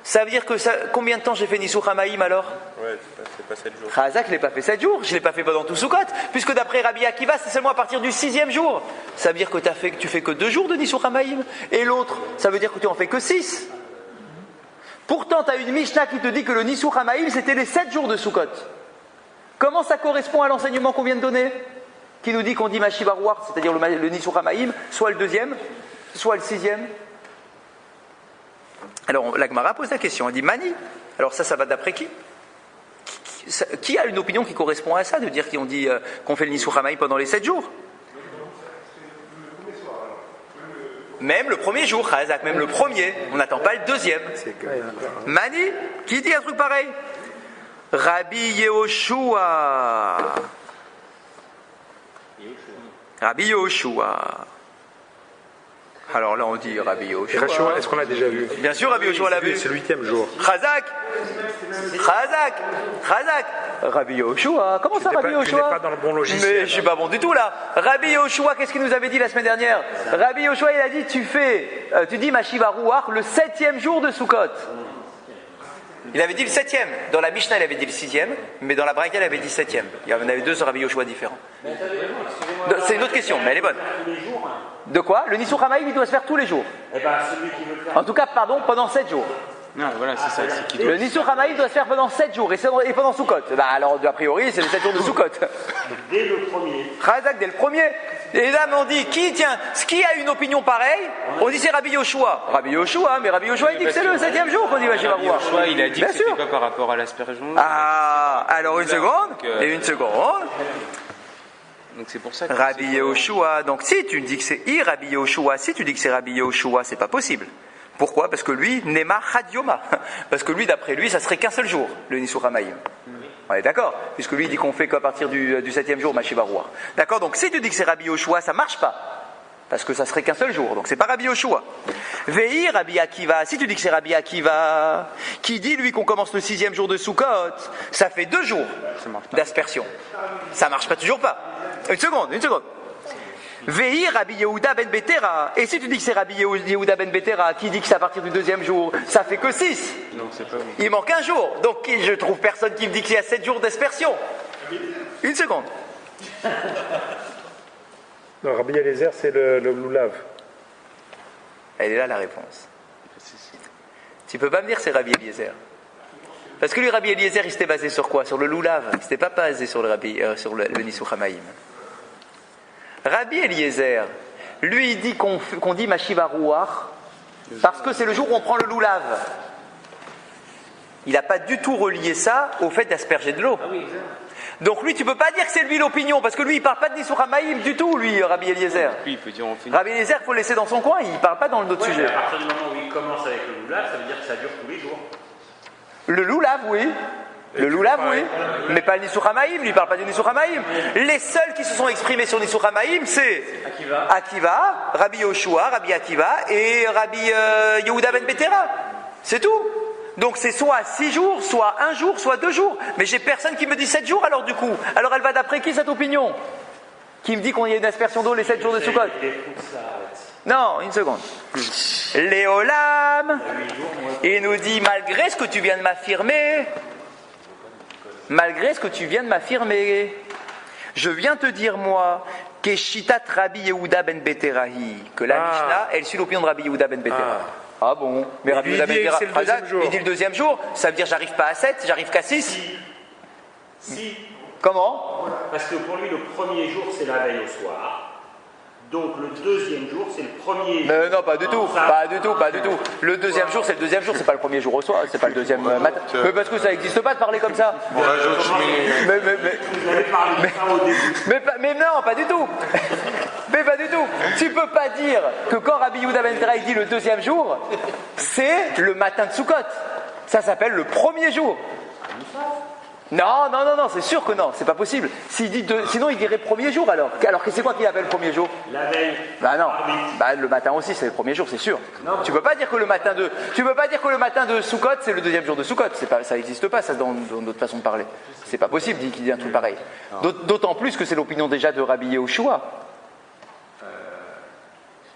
ça veut dire que combien de temps j'ai fait Nisou Hamaïm alors? Ouais, c'est pas 7 jours. Chazak, je ne l'ai pas fait 7 jours, je ne l'ai pas fait pendant tout Sukkot, puisque d'après Rabbi Akiva, c'est seulement à partir du 6e jour. Ça veut dire que tu fais que 2 jours de Nisou Hamaïm, et l'autre, ça veut dire que tu en fais que 6. Pourtant, tu as une Mishnah qui te dit que le Nisou Hamaïm, c'était les 7 jours de Sukkot. Comment ça correspond à l'enseignement qu'on vient de donner? Qui nous dit qu'on dit Mashivarouar, c'est-à-dire le Nisou Hamaïm, soit le 2e, soit le 6e. Alors, la Gemara pose la question, elle dit Mani. Alors ça va d'après qui? Qui a une opinion qui correspond à ça, de dire qu'on fait le Nisou Hamaïm pendant les 7 jours? Même le premier jour, Chazak, même le premier, on n'attend pas le 2e. Mani, qui dit un truc pareil? Rabbi Yehoshua. Rabbi Yehoshua. Alors là, on dit Rabbi Yehoshua. Est-ce qu'on l'a déjà vu? Bien sûr, Rabbi Yehoshua l'a vu. C'est le 8e jour. Chazak. Rabbi Yehoshua. Comment ça, Rabbi Yehoshua? Tu n'es pas dans le bon logiciel. Mais je suis pas bon du tout là. Rabbi Yehoshua, qu'est-ce qu'il nous avait dit la semaine dernière? Rabbi Yehoshua, il a dit tu dis Mashivarouar le 7e jour de Sukkot. Il avait dit le 7e. Dans la Mishnah, il avait dit le 6e, mais dans la Braïta, il avait dit 7e. Il y en avait 2 Rabbi Yehoshua différents. C'est une autre question, mais elle est bonne. De quoi? Le Nisou Hamaïm, il doit se faire tous les jours. Eh ben, celui qui veut le faire. En tout cas, pendant 7 jours. Non, voilà, c'est ça. C'est qui doit... Le Nisou Hamaïm doit se faire pendant 7 jours, et pendant Sukkot. Alors, a priori, c'est les 7 jours de Sukkot. Dès le premier. Chazak, dès le premier. Et là, on dit, qui a une opinion pareille? On dit c'est Rabbi Yehoshua. Rabbi Yehoshua, mais Rabbi Yehoshua, il dit que c'est le 7e jour qu'on dit Mashivarouar. Yehoshua, il a dit Bien que c'était sûr. pas par rapport à l'aspersion. Ah, alors une seconde. Et une seconde. Donc c'est pour ça que Rabbi Yehoshua. Donc si tu dis que c'est Rabbi Yehoshua, si tu dis que c'est Rabbi Yehoshua, c'est pas possible. Pourquoi? Parce que lui, Nema Hadioma. Parce que lui, d'après lui, ça serait qu'un seul jour, le Nisou Hamaïm. On est d'accord? Puisque lui, il dit qu'on fait qu'à partir du 7e jour, Mashivarouar. D'accord? Donc si tu dis que c'est Rabbi Yehoshua, ça marche pas. Parce que ça serait qu'un seul jour. Donc c'est pas Rabbi Yehoshua. Vehi Rabbi Akiva. Si tu dis que c'est Rabbi Akiva, qui dit lui qu'on commence le 6e jour de Sukkot, ça fait 2 jours d'aspersion. Ça marche pas toujours pas. Une seconde. Vehi Rabbi Yehuda ben Betera. Et si tu dis que c'est Rabbi Yehuda ben Betera qui dit que c'est à partir du 2e jour, ça fait que 6. Donc c'est pas bon. Il manque un jour. Donc je trouve personne qui me dit qu'il y a 7 jours d'aspersion. Une seconde. Non, Rabbi Eliezer, c'est le loulav. Elle est là la réponse. Tu peux pas me dire que c'est Rabbi Eliezer. Parce que lui, Rabbi Eliezer, il s'était basé sur quoi? Sur le loulav. Il s'était pas basé sur le Nisou Hamaïm. Rabbi Eliezer, lui, il dit qu'on dit Mashivarouar parce que c'est le jour où on prend le loulav. Il n'a pas du tout relié ça au fait d'asperger de l'eau. Donc lui, tu peux pas dire que c'est lui l'opinion, parce que lui, il parle pas de Nisou Hamaïm du tout, lui, Rabbi Eliezer. Lui, il peut dire on fait Rabbi Eliezer, il faut le laisser dans son coin, il parle pas dans le autre Ouais, sujet. mais à partir du moment où il commence avec le loulav, ça veut dire que ça dure tous les jours. Le loulav, oui. Le loulav, oui. Mais pas le Nisou Hamaïm, lui, il parle pas du Nisou Hamaïm. Les seuls qui se sont exprimés sur Nisou Hamaïm, c'est Akiva, Rabbi Yehoshua, Rabbi Akiva et Rabbi Yehuda ben Betera. C'est tout. Donc c'est soit 6 jours, soit 1 jour, soit 2 jours. Mais j'ai personne qui me dit 7 jours alors du coup. Alors elle va d'après qui cette opinion? Qui me dit qu'il y a une aspersion d'eau les 7 jours de Sukkot? Non, une seconde. Léolam, il nous dit malgré ce que tu viens de m'affirmer, je viens te dire moi Keshitat Rabbi Yehuda ben Beterahi, que la Mishnah, elle suit l'opinion de Rabbi Yehuda ben Betera. Ah bon? Mais Rabbi Yehuda ben Betera, il dit le 2e jour, ça veut dire j'arrive pas à 7, j'arrive qu'à 6. Si. Comment? Parce que pour lui, le premier jour, c'est la veille au soir. Donc le 2e jour, c'est le premier jour. Non, pas du tout, pas du tout. Le 2e jour, c'est le 2e jour, c'est pas le premier jour au soir, c'est pas le 2e matin. Mais parce que ça n'existe pas de parler comme ça. Vous avez parlé de ça au début. Mais non, pas du tout. Mais pas du tout. Tu peux pas dire que quand Rabbi Yehuda ben Betera dit le 2e jour, c'est le matin de Sukkot. Ça s'appelle le premier jour. Non, non, non, non, c'est sûr que non, c'est pas possible. Sinon, il dirait premier jour alors. Alors que c'est quoi qu'il appelle le premier jour? La veille. Bah non, bah, le matin aussi c'est le premier jour, c'est sûr. Tu peux pas dire que le matin de Sukkot c'est le deuxième jour de Sukkot. Ça n'existe pas ça dans notre façon de parler. C'est pas possible qu'il dit un truc pareil. D'autant plus que c'est l'opinion déjà de Rabbi Yehoshua.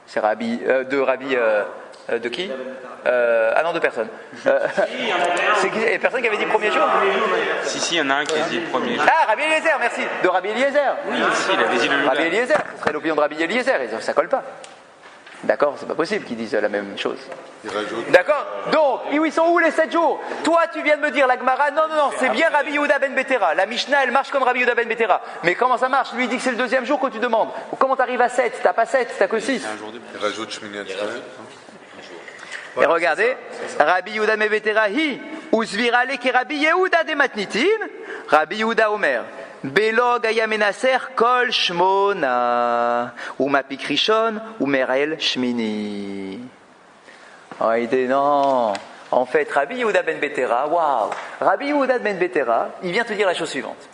C'est de qui? Ah non, de personne. C'est personne qui avait dit premier jour? Si, il y en a un qui a dit le premier jour. Ah, Rabbi Eliezer, merci. De Rabbi Eliezer. Oui, si, il avait dit le Rabbi Lulav. Eliezer, ce serait l'opinion de Rabbi Eliezer, et ça colle pas. D'accord, c'est pas possible qu'ils disent la même chose. D'accord. Donc, ils sont où les 7 jours? Toi, tu viens de me dire, la Gemara, non, c'est bien Rabbi Yehuda ben Betera. La Mishnah, elle marche comme Rabbi Yehuda ben Betera. Mais comment ça marche? Lui, il dit que c'est le deuxième jour que tu demandes. Comment t'arrives à 7? T'as pas 7, t'as que 6. Il rajoute Shmini Atzeret. Et regardez, Rabbi Yehuda ben Betera, hi, uzvirale ke Rabbi Yehuda de Matnitin, Rabbi Yehuda Omer. Belog ayamenaser kol shmona ou mapik rishon ou merel shmini. Oh, il dit non. En fait, Rabbi Yehuda ben Betera, waouh. Rabbi Yehuda ben Betera, il vient te dire la chose suivante.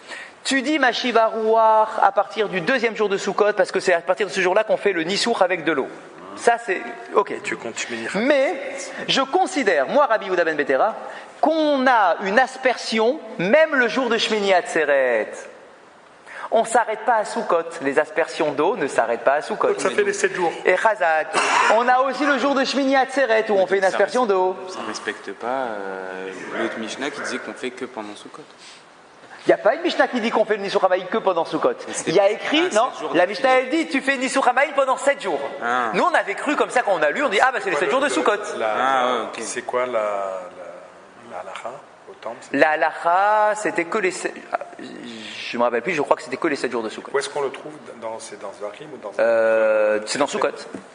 Tu dis ma shiva ruach à partir du deuxième jour de Sukkot parce que c'est à partir de ce jour-là qu'on fait le nisour avec de l'eau. Ça c'est ok. Tu comptes Shmini. Mais je considère, moi Rabbi Yehuda ben Betera, qu'on a une aspersion même le jour de Shmini Atzeret. On ne s'arrête pas à Sukkot. Les aspersions d'eau ne s'arrêtent pas à Sukkot. Donc ça fait les 7 jours. Et Chazak. On a aussi le jour de Shmini Atzeret où on fait une aspersion d'eau. Ça ne respecte pas l'autre Mishnah qui disait qu'on fait que pendant Sukkot. Il n'y a pas une Mishnah qui dit qu'on fait le Nisur Hamaïm que pendant Sukkot. Il y a écrit, non, la Mishnah elle dit tu fais Nisur Hamaïm pendant 7 jours. Ah. Nous on avait cru comme ça quand on a lu, on dit c'est les 7 jours de Sukkot. Ok. C'est quoi la halakha au temple? La halacha, c'était que les 7... Je me rappelle plus, je crois que c'était que les 7 jours de Sukkot. Où est-ce qu'on le trouve? C'est dans Zvarim ou dans C'est dans Sukkot,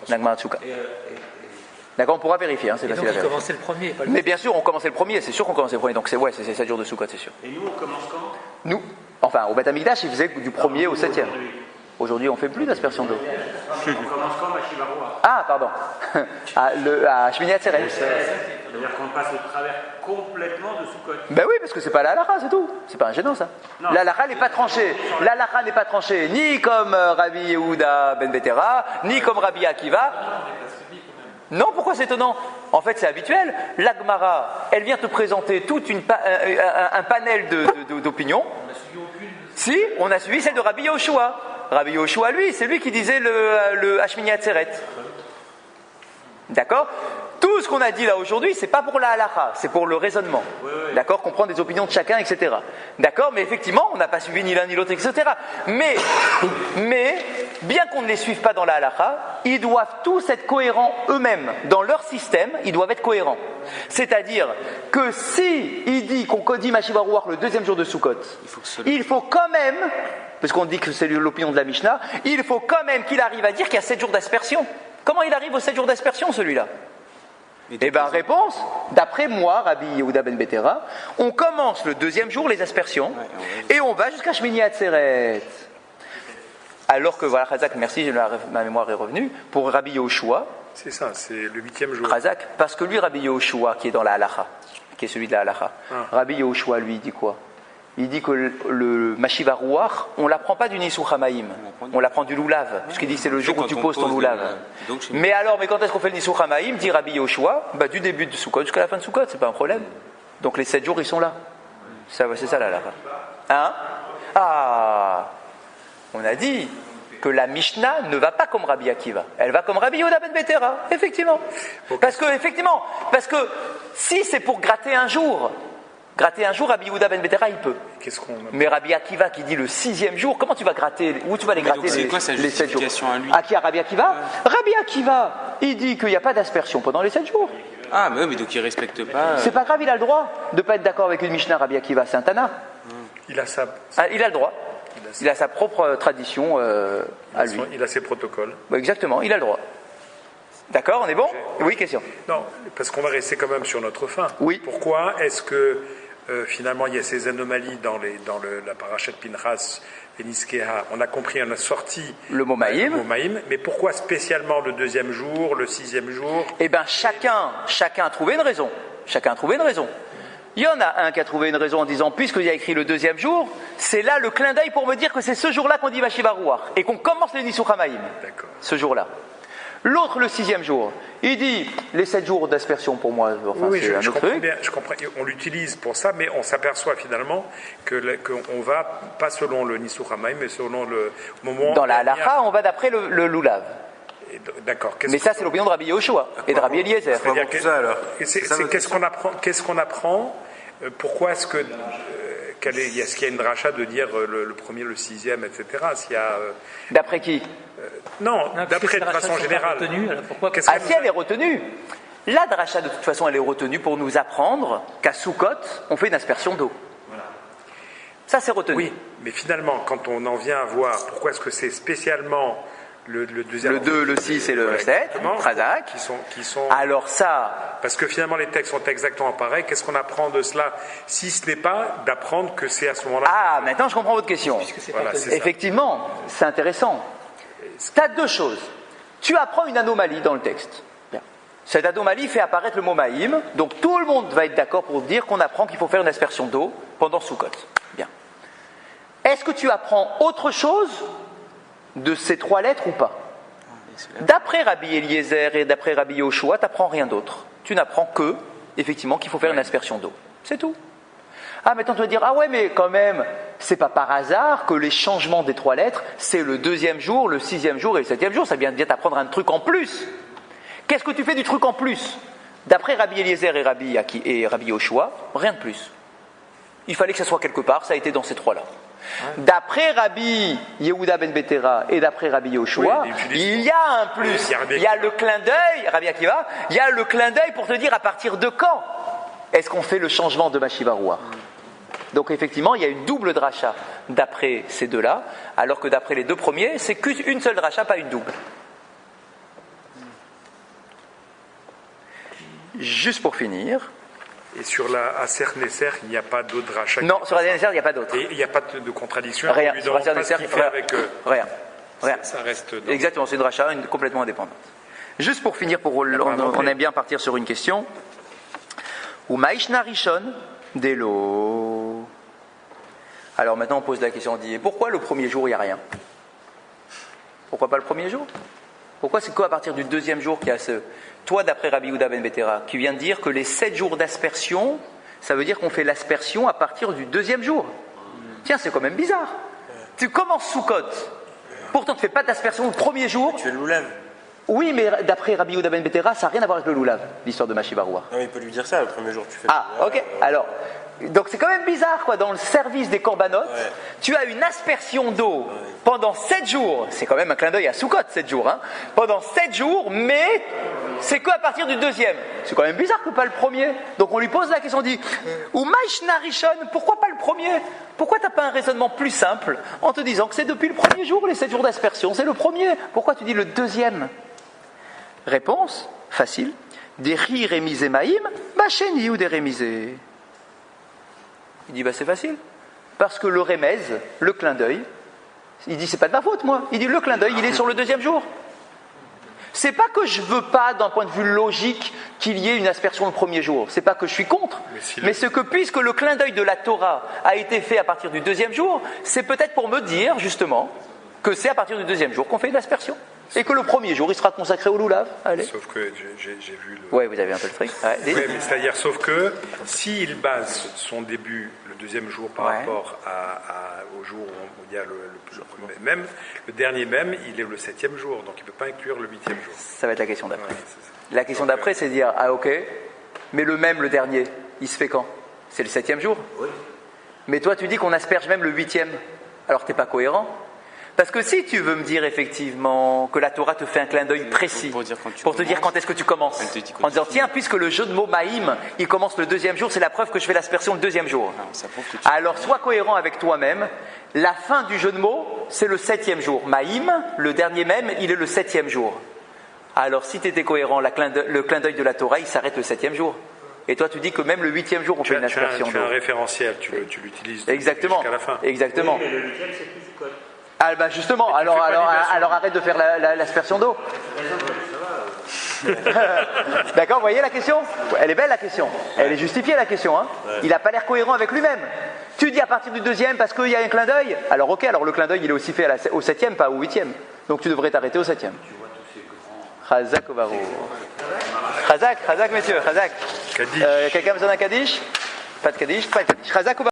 Nagmar Sukkot. D'accord, on pourra vérifier, c'est Et donc facile à il vérifier. commençait le premier, pas le Mais bien sûr, on commençait le premier, c'est sûr qu'on commençait le premier, donc c'est 7 jours de Sukkot, c'est sûr. Et nous, on commence quand? Nous, enfin, au Beth Amikdash, il faisait du premier au 7e. Aujourd'hui, on ne fait plus d'aspersion d'eau. On commence quand, ma shiva ruach? Ah, pardon. À Shmini Atzeret. C'est-à-dire qu'on passe au travers complètement de Sukkot. Ben oui, parce que c'est pas la halakha, c'est tout. C'est pas un gênant, ça. La halakha n'est pas tranchée. La halakha n'est pas tranchée ni comme Rabbi Yehuda ben Betera, ni comme Rabbi Akiva. Non, pourquoi c'est étonnant? En fait, c'est habituel. La Gemara, elle vient te présenter tout un panel d'opinions. Si, on a suivi celle de Rabbi Yehoshua. Rabbi Yehoshua, lui, c'est lui qui disait le Hashmini Atzeret. D'accord? Tout ce qu'on a dit là aujourd'hui, c'est pas pour la halakha, c'est pour le raisonnement. D'accord? Comprendre des opinions de chacun, etc. D'accord? Mais effectivement, on n'a pas suivi ni l'un ni l'autre, etc. Mais, bien qu'on ne les suive pas dans la halakha, ils doivent tous être cohérents eux-mêmes. Dans leur système, ils doivent être cohérents. C'est-à-dire que si il dit qu'on dit Mashiva Ruach le deuxième jour de Sukkot, il faut quand même, parce qu'on dit que c'est l'opinion de la Mishnah, il faut quand même qu'il arrive à dire qu'il y a 7 jours d'aspersion. Comment il arrive aux 7 jours d'aspersion, celui-là? Eh bien, réponse, d'après moi, Rabbi Yehuda ben Betera, on commence le deuxième jour les aspersions et on va jusqu'à Shmini Atzeret. Alors que, voilà, Chazak, merci, ma mémoire est revenue, pour Rabbi Yehoshua. C'est ça, c'est le 8e jour. Chazak, parce que lui, Rabbi Yehoshua, qui est dans la halacha, qui est celui de la halacha, Rabbi Yehoshua, lui, il dit quoi? Il dit que le Mashiva Ruach, on ne l'apprend pas du Nisur Hamaïm, on l'apprend du Lulav, puisqu'il dit que c'est le jour où tu poses ton Lulav. Mais quand est-ce qu'on fait le Nisur Hamaïm? Dit Rabbi Yehoshua, du début de Sukkot jusqu'à la fin de Sukkot, c'est pas un problème. Donc les 7 jours, ils sont là. C'est ça la halacha. Hein? On a dit que la Mishnah ne va pas comme Rabbi Akiva, elle va comme Rabbi Yehuda ben Betera, effectivement. Parce que si c'est pour gratter un jour, Rabbi Yehuda ben Betera, il peut. Mais Rabbi Akiva qui dit le 6e jour, comment tu vas gratter? Où tu vas les gratter c'est quoi sa les 7 jours? justification à lui? Qui a Rabbi Akiva? Rabbi Akiva, il dit qu'il n'y a pas d'aspersion pendant les 7 jours. Ah, mais donc il ne respecte pas. C'est pas grave, il a le droit de ne pas être d'accord avec une Mishnah, Rabbi Akiva, c'est un Tana. Il a Il a le droit. Il a sa propre tradition à lui. Il a ses protocoles. Exactement, il a le droit. D'accord, on est bon? Oui, question. Non, parce qu'on va rester quand même sur notre fin. Oui. Pourquoi est-ce que finalement il y a ces anomalies dans la parashat Pinchas et Niskeha? On a compris, on a sorti le mot Maïm. Mais pourquoi spécialement le 2e jour, le 6e jour? Eh bien, chacun a trouvé une raison. Il y en a un qui a trouvé une raison en disant, puisqu'il y a écrit le deuxième jour, c'est là le clin d'œil pour me dire que c'est ce jour-là qu'on dit Mashiva Ruach et qu'on commence les Nisuch Hamaim. Ce jour-là. L'autre, le 6e jour, il dit les 7 jours d'aspersion pour moi, enfin, oui, c'est un je autre comprends truc. bien, je comprends. On l'utilise pour ça, mais on s'aperçoit finalement qu'on va pas selon le Nisuch Hamaim, mais selon le moment. Dans la halacha, on va d'après le lulav. D'accord. Mais ça, c'est l'opinion de Rabbi Yehoshua et de Rabbi Eliezer. C'est-à-dire qu'est-ce qu'on apprend pourquoi est-ce que est-ce qu'il y a une dracha de dire le premier, le 6e, etc. S'il y a, d'après qui? Non, d'après de façon générale. Ah, si elle est retenue. La dracha, de toute façon, elle est retenue pour nous apprendre qu'à Sukkot, on fait une aspersion d'eau. Voilà. Ça, c'est retenu. Oui, mais finalement, quand on en vient à voir pourquoi est-ce que c'est spécialement le deuxième... Le 2, le 6 et le 7, Razak. Qui sont... Alors ça... Parce que finalement, les textes sont exactement pareils. Qu'est-ce qu'on apprend de cela, si ce n'est pas d'apprendre que c'est à ce moment-là... Ah, maintenant je comprends votre question. Voilà, effectivement, c'est intéressant. Tu as deux choses. Tu apprends une anomalie dans le texte. Bien. Cette anomalie fait apparaître le mot maïm, donc tout le monde va être d'accord pour dire qu'on apprend qu'il faut faire une aspersion d'eau pendant Sukkot. Bien. Est-ce que tu apprends autre chose de ces 3 lettres ou pas? D'après Rabbi Eliezer et d'après Rabbi Yehoshua, tu n'apprends rien d'autre. Tu n'apprends que, effectivement, qu'il faut faire une aspersion d'eau. C'est tout. Ah, maintenant tu vas dire, ah ouais, mais quand même, c'est pas par hasard que les changements des 3 lettres, c'est le 2e jour, le 6e jour et le 7e jour. Ça vient de t'apprendre un truc en plus. Qu'est-ce que tu fais du truc en plus? D'après Rabbi Eliezer et Rabbi Yehoshua, rien de plus. Il fallait que ça soit quelque part, ça a été dans ces 3-là. D'après Rabbi Yehuda ben Betera et d'après Rabbi Yehoshua, il y a un plus. Il y a le clin d'œil, Rabbi Akiva, il y a le clin d'œil pour te dire à partir de quand est-ce qu'on fait le changement de Mashiva Ruach. Donc effectivement, il y a une double dracha d'après ces deux-là, alors que d'après les 2 premiers, c'est qu'une seule dracha, pas une double. Juste pour finir. Et sur la Aser Neser, il n'y a pas d'autre dracha? Non, sur la Neser, il n'y a pas d'autre. Et il n'y a pas de contradiction? Rien. Sur la Neser, rien. Ça reste dans... Exactement, c'est une dracha complètement indépendante. Juste pour finir, on aime bien partir sur une question. Ou Maïshna Rishon Delo. Alors maintenant on pose la question, on dit pourquoi le premier jour il n'y a rien? Pourquoi pas le premier jour? Pourquoi c'est quoi à partir du 2e jour qu'il y a ce... Toi d'après Rabbi Yehuda ben Betera, qui vient de dire que les 7 jours d'aspersion, ça veut dire qu'on fait l'aspersion à partir du 2e jour. Tiens, c'est quand même bizarre. Tu commences Sukkot, pourtant tu ne fais pas d'aspersion le premier jour. Tu fais le loulav. Oui, mais d'après Rabbi Yehuda ben Betera, ça n'a rien à voir avec le loulav, l'histoire de Mashiva Ruach. Non, mais il peut lui dire ça, le premier jour tu fais Ah, le loulav, ok. Alors, donc c'est quand même bizarre, quoi, dans le service des corbanotes, tu as une aspersion d'eau pendant 7 jours. C'est quand même un clin d'œil à Sukkot, 7 jours. Hein, pendant 7 jours, mais c'est qu'à partir du 2e. C'est quand même bizarre que pas le premier. Donc on lui pose la question, on dit ou Maïshna Rishon, pourquoi pas le premier? Pourquoi t'as pas un raisonnement plus simple en te disant que c'est depuis le premier jour, les 7 jours d'aspersion, c'est le premier? Pourquoi tu dis le 2e? Réponse, facile. Des ri rémisé maïm, bacheni ou des rémisés. Il dit, c'est facile. Parce que le remez, le clin d'œil, il dit, c'est pas de ma faute, moi. Il dit, le clin d'œil, il est sur le 2e jour. C'est pas que je veux pas, d'un point de vue logique, qu'il y ait une aspersion le premier jour. C'est pas que je suis contre. Mais c'est que puisque le clin d'œil de la Torah a été fait à partir du 2e jour, c'est peut-être pour me dire, justement, que c'est à partir du 2e jour qu'on fait une aspersion. Et que le premier jour, il sera consacré au loulav. Allez. Sauf que j'ai vu le... Ouais, vous avez un peu le fric. Ouais, mais c'est-à-dire, sauf que s'il base son début le 2e jour par rapport au jour où il y a le dernier même, il est le 7e jour, donc il ne peut pas inclure le 8e jour. Ça va être la question d'après. La question d'après, c'est de dire, ah ok, mais le dernier, il se fait quand? C'est le 7e jour? Oui. Mais toi, tu dis qu'on asperge même le 8e, alors t'es pas cohérent. Parce que si tu veux me dire effectivement que la Torah te fait un clin d'œil précis pour te dire quand est-ce que tu commences, en disant tiens, puisque le jeu de mots maïm il commence le 2e jour, c'est la preuve que je fais l'aspersion le 2e jour. Alors sois cohérent avec toi-même. La fin du jeu de mots c'est le 7e jour. Maïm, le dernier même, il est le 7e jour. Alors si tu étais cohérent, le clin d'œil de la Torah il s'arrête le 7e jour. Et toi, tu dis que même le 8e jour, on fait une aspersion. Tu as un référentiel, tu l'utilises jusqu'à la fin. Exactement. Oui, mais le 8e, c'est plus du code. Ah, bah justement, alors arrête de faire l'aspersion d'eau. Ça va. D'accord, vous voyez la question? Elle est belle la question. Elle est justifiée la question. Hein. Il n'a pas l'air cohérent avec lui-même. Tu dis à partir du deuxième parce qu'il y a un clin d'œil. Alors ok, alors le clin d'œil il est aussi fait au septième, pas au huitième. Donc tu devrais t'arrêter au septième. Chazak au barreau. Chazak, messieurs, Chazak. Quelqu'un besoin d'un Kaddish? Pas de Kaddish, pas de Kaddish. Chazak au barreau.